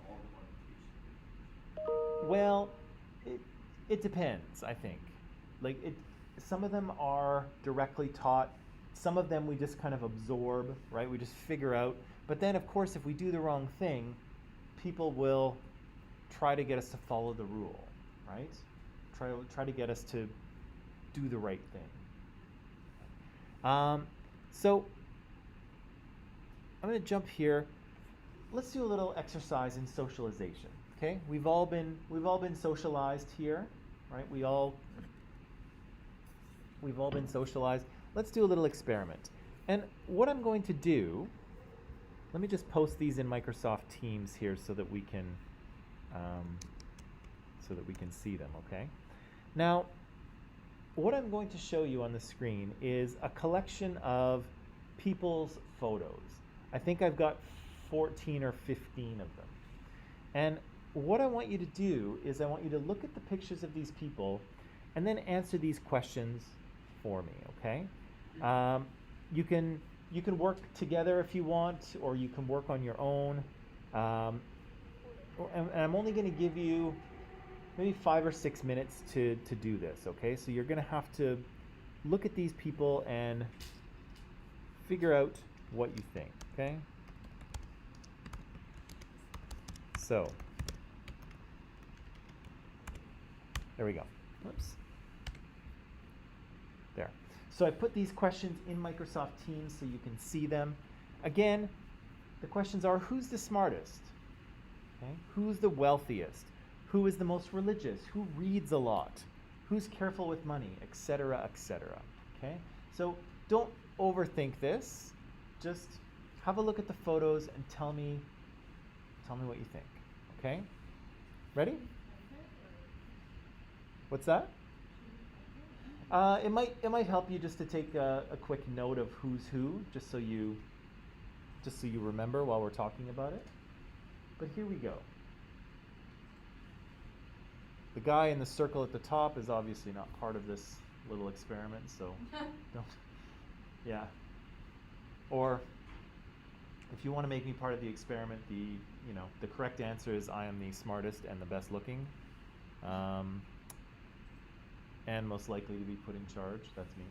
all the Well, it depends, I think. Some of them are directly taught. Some of them we just kind of absorb, right? We just figure out. But then, of course, if we do the wrong thing, people will try to get us to follow the rule, right? Try to get us to do the right thing. So I'm going to jump here. Let's do a little exercise in socialization. Okay, we've all been socialized here, right? We've all been socialized. Let's do a little experiment. And what I'm going to do, let me just post these in Microsoft Teams here so that we can see them. Okay. Now, what I'm going to show you on the screen is a collection of people's photos. I think I've got 14 or 15 of them. And what I want you to do is I want you to look at the pictures of these people and then answer these questions for me, okay? You can work together if you want, or you can work on your own. And I'm only going to give you maybe 5 or 6 minutes to do this, okay? So you're going to have to look at these people and figure out what you think, okay? So, there we go. Whoops. There. So I put these questions in Microsoft Teams so you can see them. Again, the questions are, who's the smartest? Okay? Who's the wealthiest? Who is the most religious? Who reads a lot? Who's careful with money? Etc., etc. Okay? So don't overthink this. Just have a look at the photos and tell me what you think. Okay? Ready? What's that? It might help you just to take a quick note of who's who, just so you remember while we're talking about it. But here we go. The guy in the circle at the top is obviously not part of this little experiments, so don't. Yeah. Or if you want to make me part of the experiment, the correct answer is I am the smartest and the best looking, and most likely to be put in charge. That's me.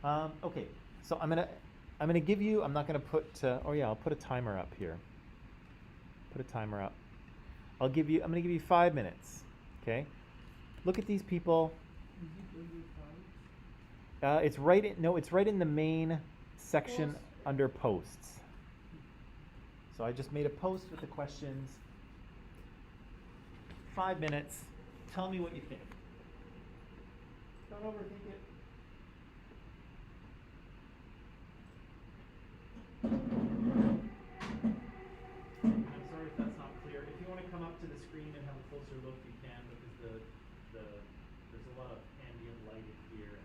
No. Okay, so I'm gonna give you. I'm not gonna put. Oh yeah, I'll put a timer up here. Put a timer up. I'm gonna give you 5 minutes. Okay. Look at these people. Is it under files? It's right in. No, it's right in the main section Post. under posts. So I just made a post with the questions. 5 minutes. Tell me what you think. Don't overthink it. I'm sorry if that's not clear. If you want to come up to the screen and have a closer look, you can, because there's a lot of ambient light in here,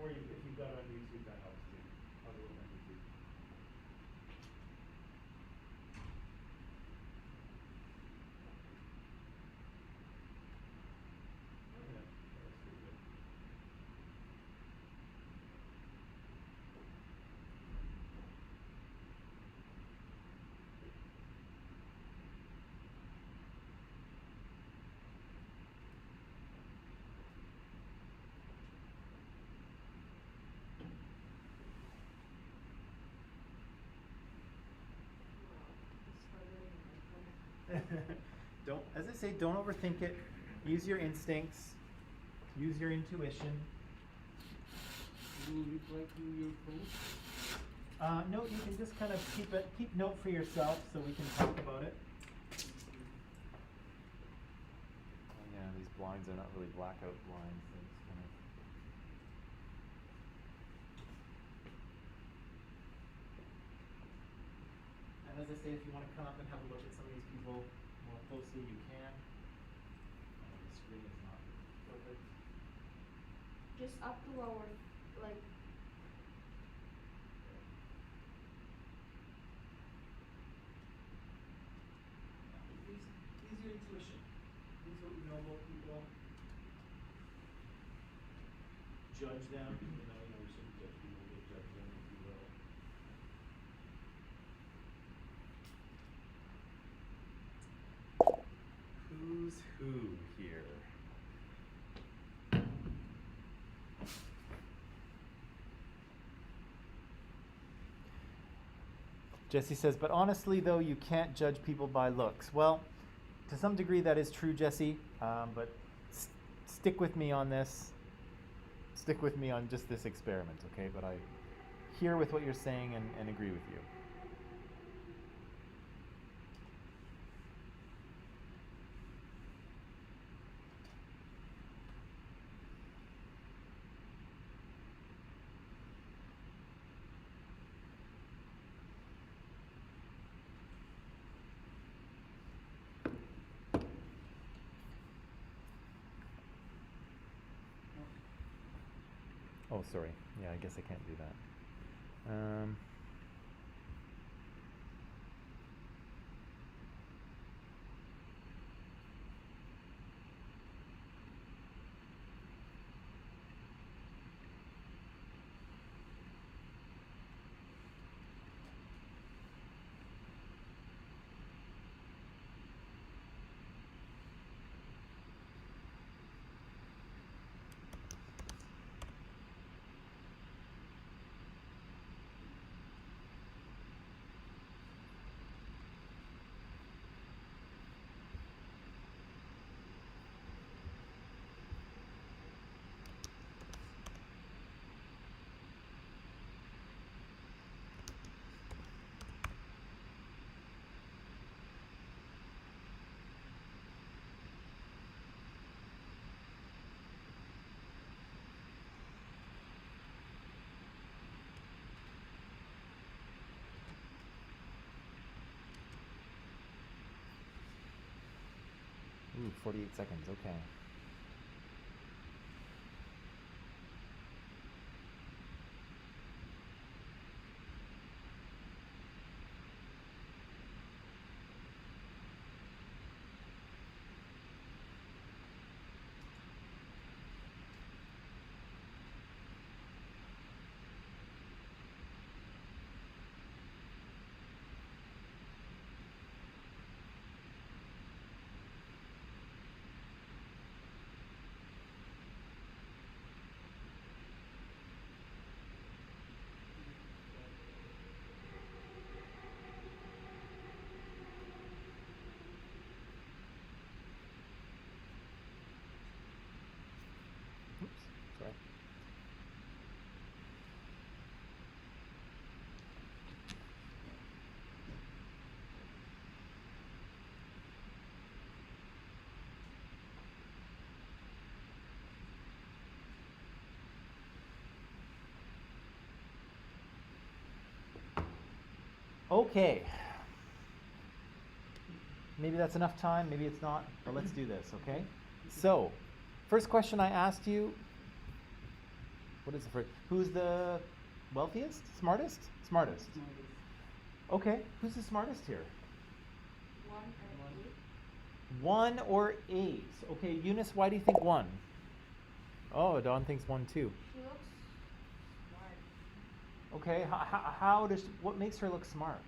or if you've got it on YouTube, that helps too. I'll do it on YouTube. Yeah, that's pretty good. Don't, as I say, don't overthink it. Use your instincts. Use your intuition. Do you reply to your post? No, you can just kind of keep note for yourself so we can talk about it. Oh yeah, these blinds are not really blackout blinds. They're just kind of. And as I say, if you want to come up and have a look at some of these people more closely, you can. I know the screen is not perfect. Just up to our, like, Use your intuition. Use what you know about people. Judge them, even though we shouldn't judge people, but judge them if you will. Who's who here? Jesse says, but honestly though, you can't judge people by looks. Well, to some degree that is true, Jesse, but stick with me on this. Stick with me on just this experiment, okay? But I hear with what you're saying and agree with you. Oh, sorry. Yeah, I guess I can't do that. Ooh, 48 seconds, okay. Sorry. Okay. Maybe that's enough time, maybe it's not, but let's do this, okay? So, first question I asked you, what is the first? Who's the wealthiest? Smartest? Smartest. Okay, who's the smartest here? 1 or 8. 1 or 8. Okay, Eunice, why do you think 1? Oh, Dawn thinks 1 too. She looks smart. Okay, how does, what makes her look smart?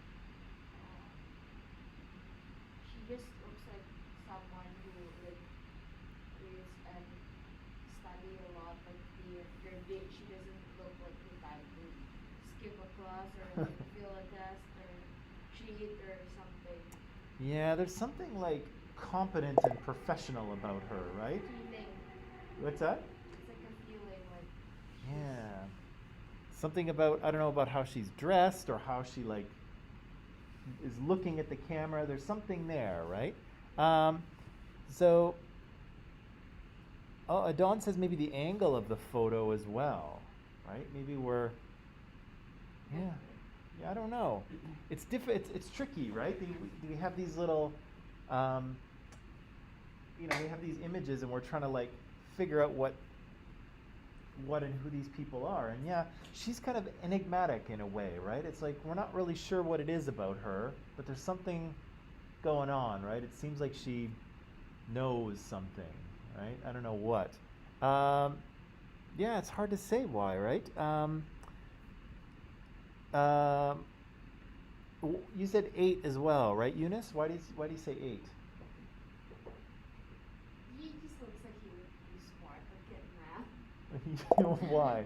She just looks like someone who like is and study a lot. Like their day, she doesn't look like the type to skip a class or like fail a test or cheat or something. Yeah, there's something like competent and professional about her, right? Feeling. What's that? It's like a feeling like. Yeah. Something about, I don't know about how she's dressed or how she like is looking at the camera. There's something there, right? So, oh, Dawn says maybe the angle of the photo as well, right? Maybe we're, yeah, I don't know. It's different. It's tricky, right? We have these little, we have these images, and we're trying to like figure out what and who these people are. And yeah, she's kind of enigmatic in a way, right? It's like we're not really sure what it is about her, but there's something going on, right? It seems like she knows something, right? I don't know what. Yeah, it's hard to say why, right? You said 8 as well, right, Eunice? Why do you say 8? He just looks like he would be smart, like at math. Why?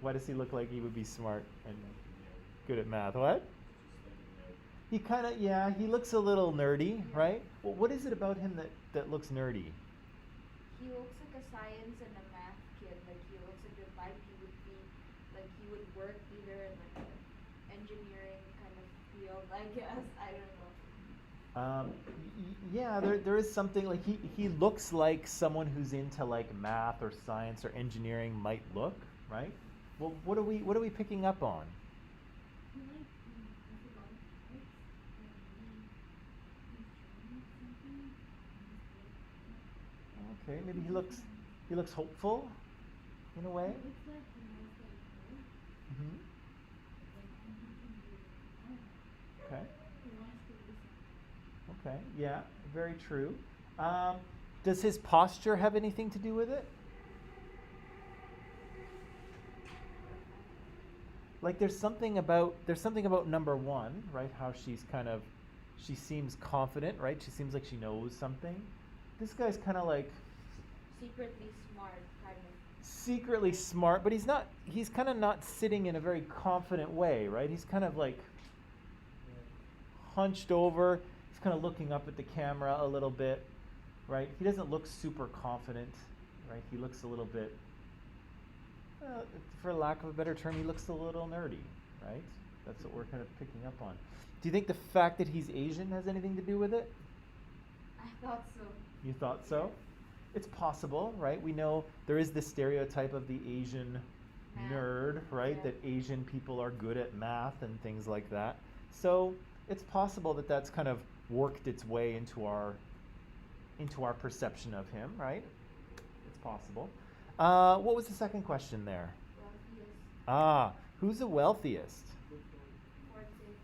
Why does he look like he would be smart and good at math? What? He kind of, yeah, he looks a little nerdy, right? Well, what is it about him that looks nerdy? He looks like a science and a math kid. Like he looks like the type he would be, like he would work either in like an engineering kind of field, I guess. I don't know. Yeah, there is something like he looks like someone who's into like math or science or engineering might look, right? Well, what are we picking up on? He like has a lot of parts, and maybe he's trying something. Okay, maybe he looks hopeful in a way. It looks like he knows that it's Hmm. like and he can do it. I don't know. Okay. He wants to listen. Okay. Yeah. Very true. Does his posture have anything to do with it? Like there's something about number 1, right? How she seems confident, right? She seems like she knows something. This guy's kind of like Secretly smart, kind of. secretly smart, but he's kind of not sitting in a very confident way, right? He's kind of like hunched over. He's kind of looking up at the camera a little bit, right? He doesn't look super confident, right? He looks a little bit, for lack of a better term, he looks a little nerdy, right? That's what we're kind of picking up on. Do you think the fact that he's Asian has anything to do with it? I thought so. You thought so? It's possible, right? We know there is this stereotype of the Asian Math. nerd, right? Yeah. That Asian people are good at math and things like that. So it's possible that that's kind of worked its way into our perception of him, right? It's possible. What was the second question there? Wealthiest. Who's the wealthiest?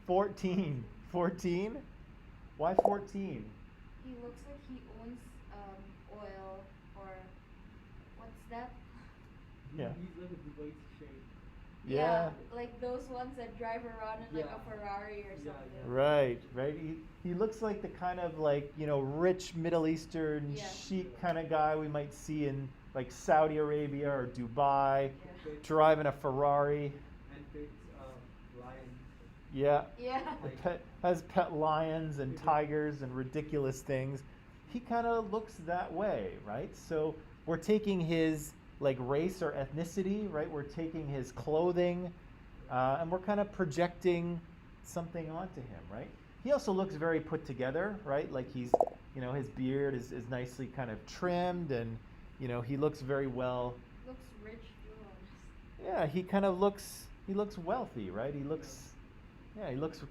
14. 14? Why 14? He looks like he owns oil or what's that? Yeah. He's like a Dubai shape. Yeah. Like those ones that drive around in like Yeah. a Ferrari or Yeah, something. yeah. Right. He looks like the kind of like, rich Middle Eastern Yeah. chic kind of guy we might see in like Saudi Arabia or Dubai, Yeah. driving a Ferrari. And pets lions. Yeah. Yeah. Has pet lions and tigers and ridiculous things. he kind of looks that way, right? So we're taking his like race or ethnicity, right? We're taking his clothing, and we're kind of projecting something onto him, right? He also looks very put together, right? Like he's, his beard is nicely kind of trimmed, and he looks very well. Looks rich too, honestly. Yeah, he looks wealthy, right? He looks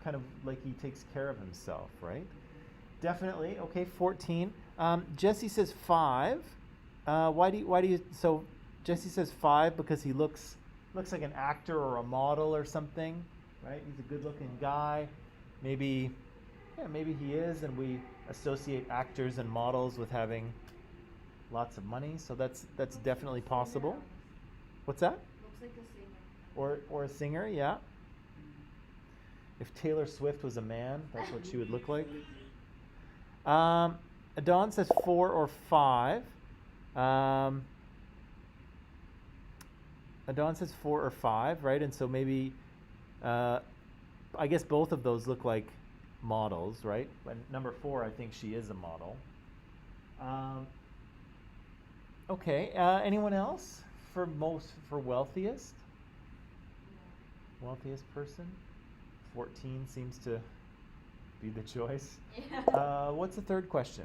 kind of like he takes care of himself, right? Definitely. Okay, 14. Jesse says 5. So Jesse says 5 because he looks like an actor or a model or something, right? He's a good-looking guy. Maybe he is, and we associate actors and models with having lots of money, so that's definitely possible. What's that? Looks like a singer. Or a singer, yeah. If Taylor Swift was a man, that's what she would look like. Adon says 4 or 5. Adon says 4 or 5, right? And so maybe, I guess both of those look like models, right? But number 4, I think she is a model. Okay. Anyone else for wealthiest? Wealthiest person? 14 seems to be the choice. Yeah. What's the third question?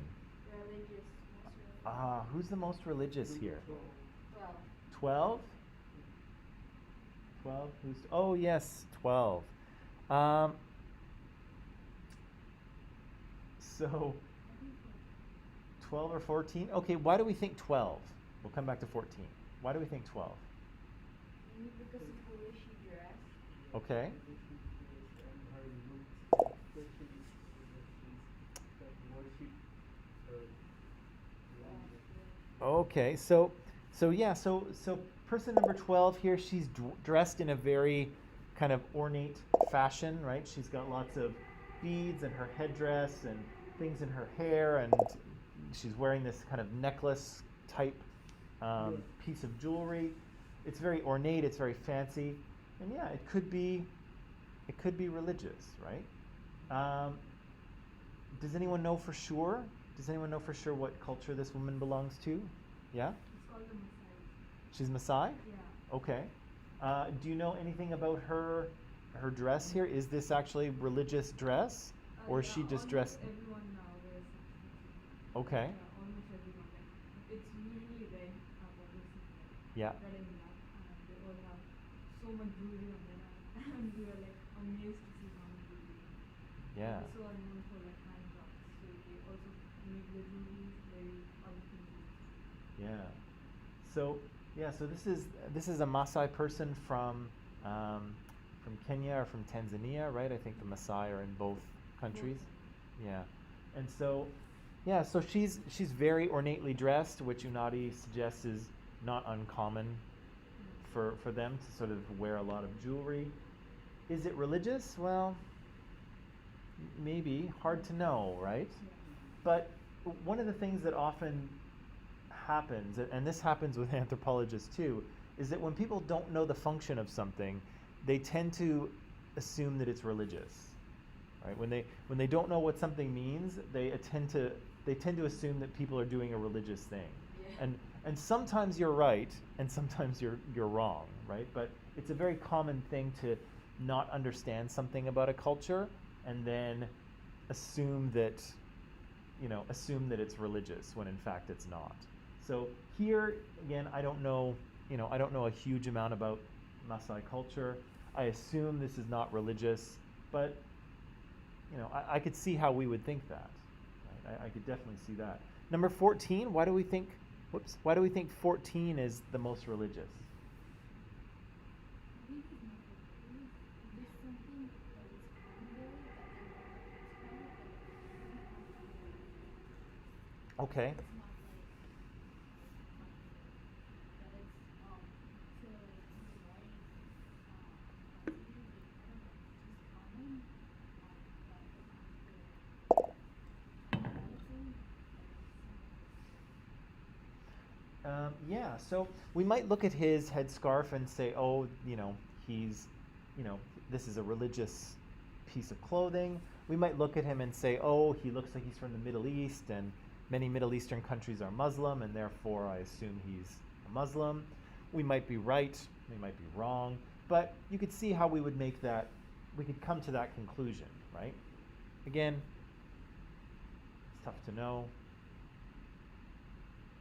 Religious. Most religious. Who's the most religious here? 12. 12? 12? Oh, yes, 12. So, 12 or 14? Okay, why do we think 12? We'll come back to 14. Why do we think 12? Maybe because of the way she dressed. Okay. Okay, so person number 12 here, she's dressed in a very kind of ornate fashion, right? She's got lots of beads in her headdress and things in her hair, and she's wearing this kind of necklace type piece of jewelry. It's very ornate, it's very fancy, and yeah, it could be religious, right? Does anyone know for sure? Does anyone know for sure what culture this woman belongs to? Yeah? It's called the Maasai. She's Maasai? Yeah. Okay. Do you know anything about her dress here? Is this actually religious dress? Or is Yeah, she just almost dressed? Everyone now wears something. Okay. Yeah, almost everyone. Like, it's usually red, what they say, Yeah. red and black, and they all have so much jewelry on their hand, and we are like amazed to see how much jewelry. Yeah. They also are known for like handcrafts, so they also make the jewelry very other things. Yeah. So this is a Maasai person from Kenya or from Tanzania, right? I think the Maasai are in both countries. Yeah. And so she's very ornately dressed, which Unadi suggests is not uncommon for them to sort of wear a lot of jewelry. Is it religious? Well, maybe. Hard to know, right? Yeah. But one of the things that often happens, and this happens with anthropologists too, is that when people don't know the function of something, they tend to assume that it's religious, right? When they don't know what something means, they tend to assume that people are doing a religious thing, Yeah. and sometimes you're right, and sometimes you're wrong, right? But it's a very common thing to not understand something about a culture and then assume that it's religious when in fact it's not. So here again, I don't know a huge amount about Maasai culture. I assume this is not religious, but I could see how we would think that. Right? I could definitely see that. Number 14. Why do we think 14 is the most religious? I think it's not religious. There's something that is common there that they want to explain, but Okay. it's not like that it's to like invite I don't know, it's just common that doesn't Yeah, so we might look at his headscarf and say, oh, he's, this is a religious piece of clothing. We might look at him and say, oh, he looks like he's from the Middle East, and Many Middle Eastern countries are Muslim, and therefore I assume he's a Muslim. We might be right, we might be wrong, but you could see how we would make that, we could come to that conclusion, right? Again, it's tough to know,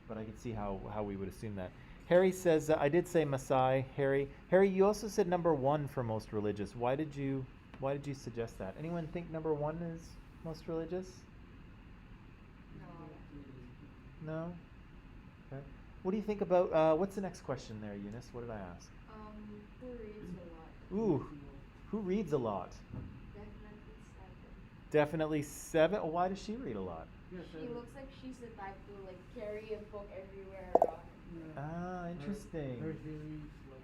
but I could see how we would assume that. Harry says, I did say Maasai, Harry. Harry, you also said number 1 for most religious. Why did you suggest that? Anyone think number 1 is most religious? No. No? Okay. What do you think about, what's the next question there, Eunice? What did I ask? Who reads a lot? Ooh, who reads a lot? Definitely 7. Definitely 7. Oh, why does she read a lot? Yes, She sir. looks like she's the type to like carry a book everywhere around. Yeah. Ah, Her- interesting. Her hair is like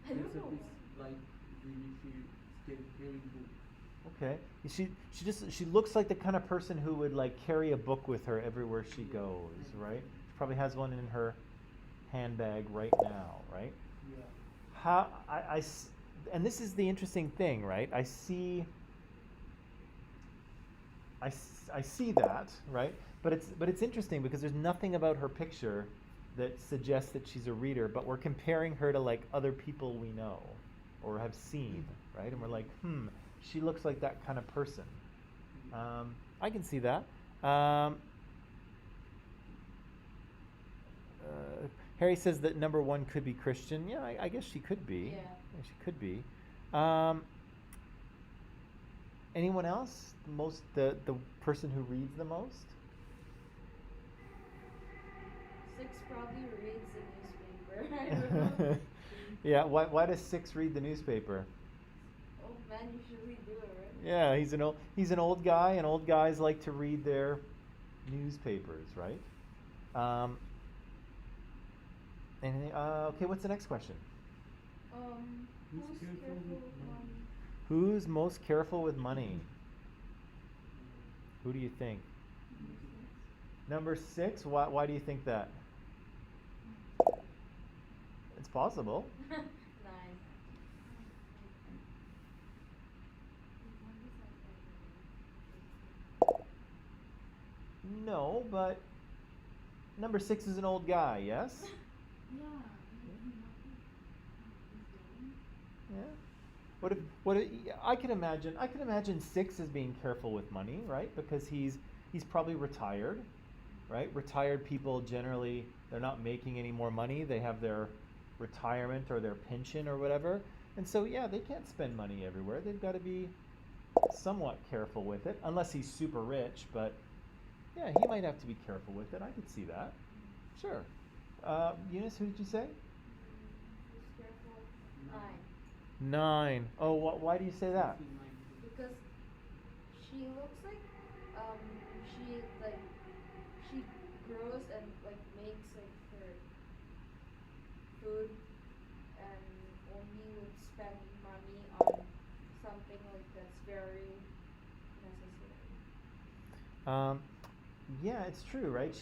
I don't know. like really she carrying book. Okay. She looks like the kind of person who would like carry a book with her everywhere she goes, right? She probably has one in her handbag right now, right? Yeah. How and this is the interesting thing, right? I see that, right? But it's interesting because there's nothing about her picture that suggests that she's a reader, but we're comparing her to like other people we know or have seen, right? And we're like, she looks like that kind of person. I can see that. Harry says that number 1 could be Christian. Yeah, I guess she could be. Yeah. She could be. Anyone else? The person who reads the most? 6 probably reads the newspaper. I don't know. Yeah. Why does 6 read the newspaper? Old men usually do it, right? Yeah, he's an old guy, and old guys like to read their newspapers, right? Okay, what's the next question? Who's Who's careful careful with with money? Who's most careful with money? Who do you think? Number 6? Why do you think that? It's possible. 9. No, but number 6 is an old guy, yes? Yeah. Yeah. I can imagine 6 as being careful with money, right? Because he's probably retired, right? Retired people generally, they're not making any more money. They have their retirement or their pension or whatever. And so yeah, they can't spend money everywhere. They've got to be somewhat careful with it, unless he's super rich, but yeah, he might have to be careful with it. I could see that. Sure. Eunice, who did you say? Who's careful? 9. 9. Oh, why do you say that? Because she looks like she grows and like makes like her food and only would spend money on something like that's very necessary. Yeah, it's true, right?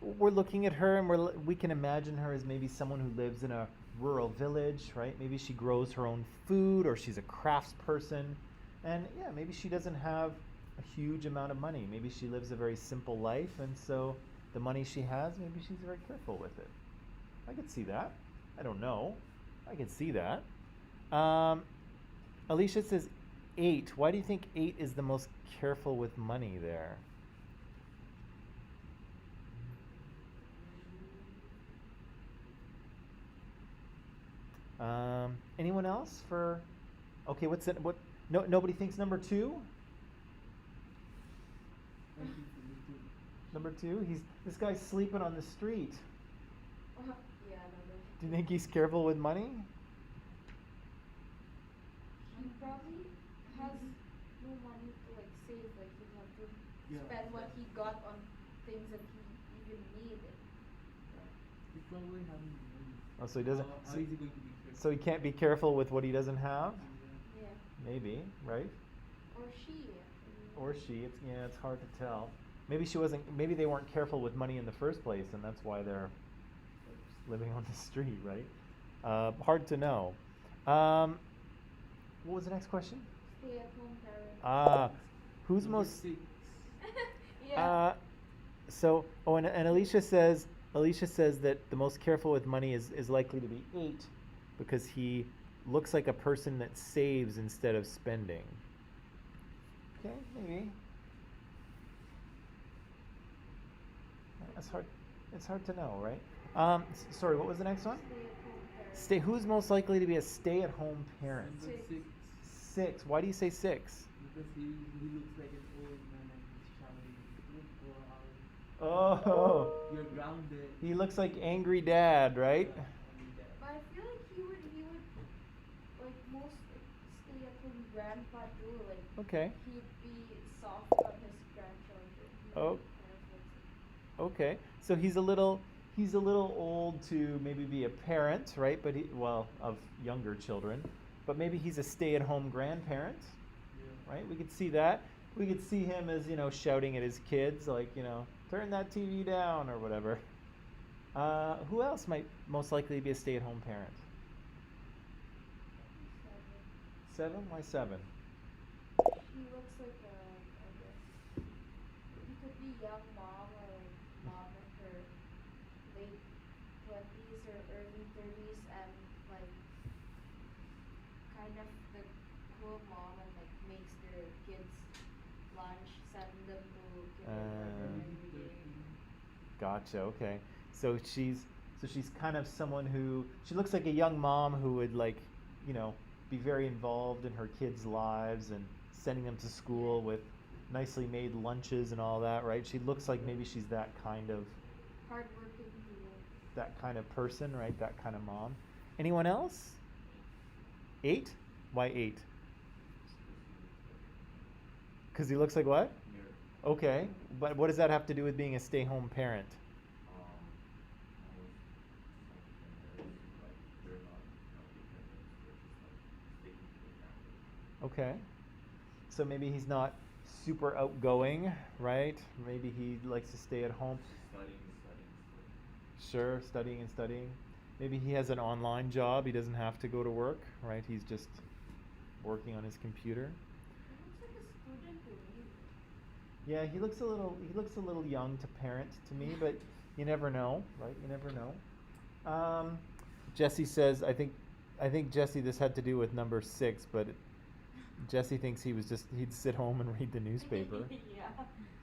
We're looking at her and we can imagine her as maybe someone who lives in a rural village, right? Maybe she grows her own food or she's a craftsperson. And yeah, maybe she doesn't have a huge amount of money. Maybe she lives a very simple life, and so the money she has, maybe she's very careful with it. I could see that. I don't know. I could see that. Alicia says 8. Why do you think 8 is the most careful with money there? Anyone else for? Okay, what's it? What? No, nobody thinks number 2. Number 2, this guy's sleeping on the street. Yeah, no, Do you think he's careful with money? he probably has no money to like save. Like he want to Yeah. spend what he got on things that he even needed. He's probably having money. Oh, so he doesn't. How So, is he going to be careful? so he can't be careful with what he doesn't have. Yeah. Yeah. Maybe, right? Or she. Or she. It's hard to tell. Maybe she wasn't. Maybe they weren't careful with money in the first place, and that's why they're living on the street, right? Hard to know. What was the next question? Stay at home parent. Who's Number most? 6. Uh, and Alicia says that the most careful with money is likely to be 8 because he looks like a person that saves instead of spending. Okay, maybe. That's hard. It's hard to know, right? Sorry, what was the next one? Who's most likely to be a stay-at-home parent? Number 6. 6. Why do you say 6? Because he looks like an old man and he's shouting, "Don't go out. Oh, You're grounded." he looks like angry dad, right? Yeah, only that. But I feel like he would like most stay at home grandpa too. Like Okay. he'd be soft on his grandchildren. He Oh. kind of looks Okay, so he's a little old to maybe be a parent, right? But of younger children, but maybe he's a stay-at-home grandparent, Yeah. right? We could see that. We could see him as shouting at his kids, like turn that TV down or whatever. Who else might most likely be a stay-at-home parent? 7? Why 7? He looks like I guess he could be young mom or like mom in her late 20s or early 30s and like kind of the cool mom and like makes their kids lunch, send them to kindergarten every day. Gotcha. Okay. So she's kind of someone she looks like a young mom who would be very involved in her kids' lives and sending them to school with nicely made lunches and all that, right? She looks like maybe she's that kind of Hardworking too. person, right? That kind of mom. Anyone else? 8? Why 8? Because he looks like what? Mirror. Okay, but what does that have to do with being a stay-home parent? Okay. So maybe he's not super outgoing, right? Maybe he likes to stay at home. Studying. Sure, studying and studying. Maybe he has an online job. He doesn't have to go to work, right? He's just working on his computer. He looks like a student to me. Yeah, he looks a little young to parent to me, but you never know, right? You never know. Jesse says, I think Jesse, this had to do with number 6, but Jesse thinks he'd sit home and read the newspaper. Yeah.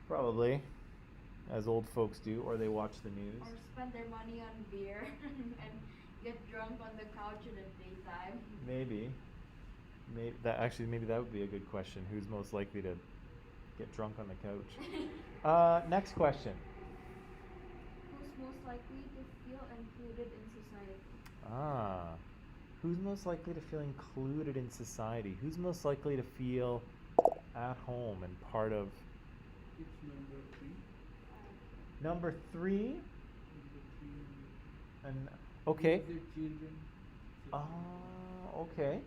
Probably, as old folks do, or they watch the news. Or spend their money on beer and get drunk on the couch in the daytime. Maybe that would be a good question. Who's most likely to get drunk on the couch? Next question. Who's most likely to feel included in society? Who's most likely to feel included in society? Who's most likely to feel at home and part of? It's number 3. Number 3. Number 3. And okay. These are children. Okay.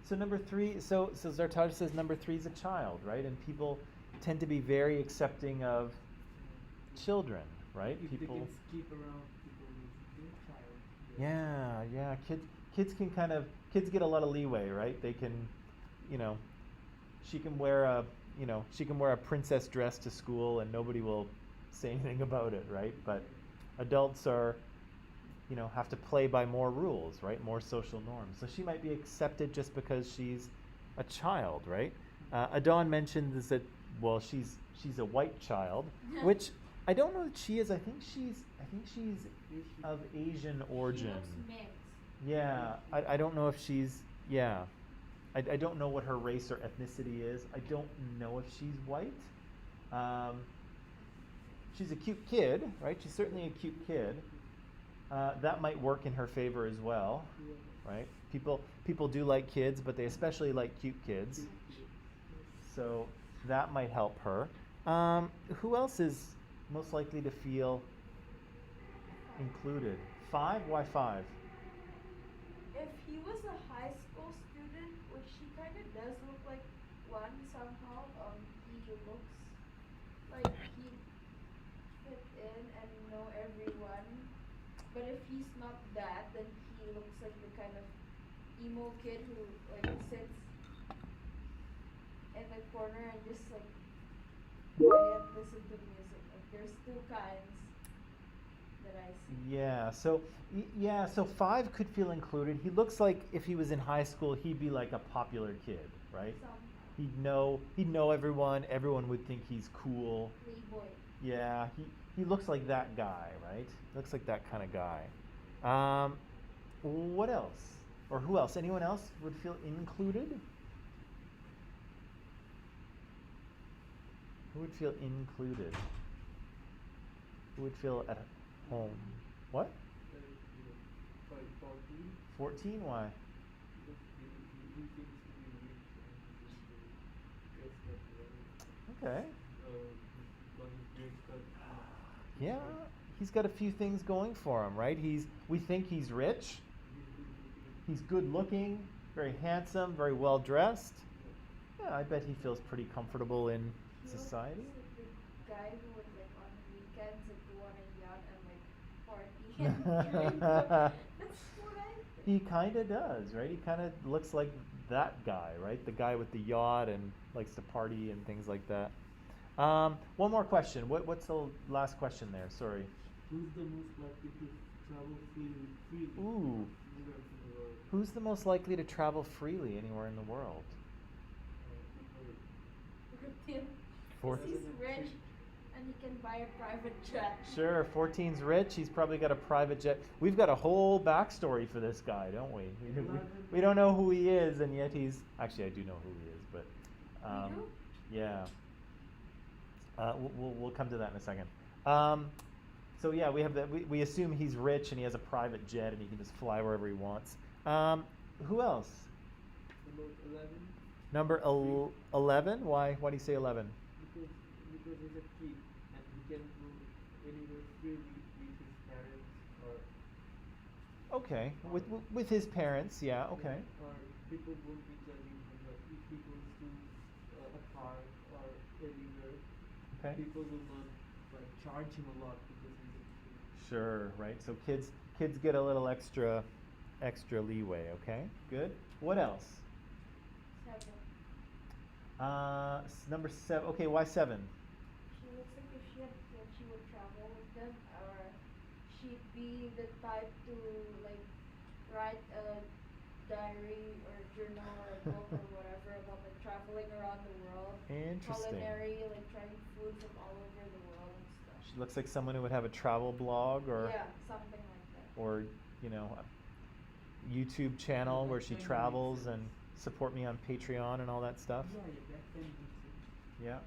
So number 3. So Zartaj says number 3 is a child, right? And people tend to be very accepting of children, right? If they can skip around, people will say, "They're child." Yeah. Kids get a lot of leeway, right? They can, she can wear a princess dress to school and nobody will say anything about it, right? But adults have to play by more rules, right? More social norms. So she might be accepted just because she's a child, right? Adon mentioned is that, well, she's a white child, which I don't know that she is. I think she's of Asian origin. She looks mixed. Yeah, I don't know if I don't know what her race or ethnicity is. I don't know if she's white. She's a cute kid, right? She's certainly a cute kid. That might work in her favor as well, right? People do like kids, but they especially like cute kids. So that might help her. Who else is most likely to feel included? 5? Why 5? If he was a high school student, which he kind of does look like one somehow, he looks like he'd fit in and know everyone. But if he's not that, then he looks like the kind of emo kid who like sits in the corner and just like quiet listen to music. there's two kinds that I see. Yeah, so so 5 could feel included. He looks like if he was in high school, he'd be like a popular kid, right? Somehow. He'd know everyone. Everyone would think he's cool. Playboy. Yeah, he looks like that guy, right? Looks like that kind of guy. What else? Or who else? Anyone else would feel included? Who would feel included? Who would feel at home? What? 14? Why? Because he seems to be rich and he seems to be dressed up well. Okay. He's got his great cut. Yeah, he's got a few things going for him, right? We think he's rich. He's good looking, very handsome, very well dressed. Yeah, I bet he feels pretty comfortable in He looks society. like the guy who would like on weekends like go on a yacht and like party and drink. That's what I think. He kind of does, right? He kind of looks like that guy, right? The guy with the yacht and likes to party and things like that. One more question. What's the last question there? Sorry. Who's the most likely to travel freely? Ooh. Anywhere in the world? Who's the most likely to travel freely anywhere in the world? Number 14. Four- He's rich and he can buy a private jet. Sure, 14's rich. He's probably got a private jet. We've got a whole backstory for this guy, don't we? We don't know who he is, and yet he's. Actually, I do know who he is, but. You do? Yeah. We'll come to that in a second. So yeah, we have that. We assume he's rich and he has a private jet and he can just fly wherever he wants. Who else? Number 11. Number 11. Why? Why do you say 11? Because he's a kid and he can go anywhere freely with his parents or Okay. With his parents. Yeah. Okay. or people won't be judging him. Like if he goes to a park or anywhere, Okay. people will not like charge him a lot because he's a kid. Sure. Right. So kids get a little extra leeway. Okay. Good. What else? 7. Number 7. Okay. Why 7? She looks like if she had kids, she would travel with them, or she'd be the type to like write a diary or journal or a book or whatever about like traveling around the world. Interesting. Culinary, like trying food from all over the world and stuff. She looks like someone who would have a travel blog or Yeah, something like that. or a YouTube channel where she travels and support me on Patreon and all that stuff. Yeah, that can be true. Yeah.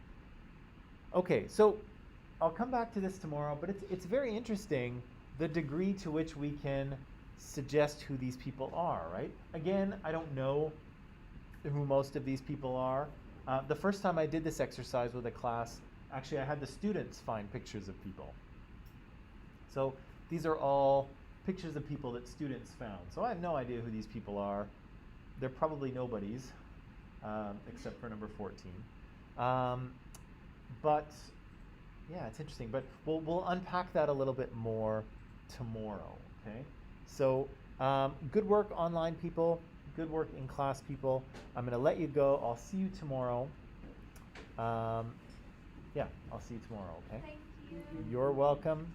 Okay, so I'll come back to this tomorrow, but it's very interesting the degree to which we can suggest who these people are, right? Again, I don't know who most of these people are. The first time I did this exercise with a class, actually I had the students find pictures of people. So these are all pictures of people that students found. So I have no idea who these people are. They're probably nobodies, except for number 14. But yeah, it's interesting. But we'll unpack that a little bit more tomorrow. Okay. So good work, online people. Good work in class, people. I'm going to let you go. I'll see you tomorrow. Yeah, I'll see you tomorrow. Okay. Thank you. You're welcome.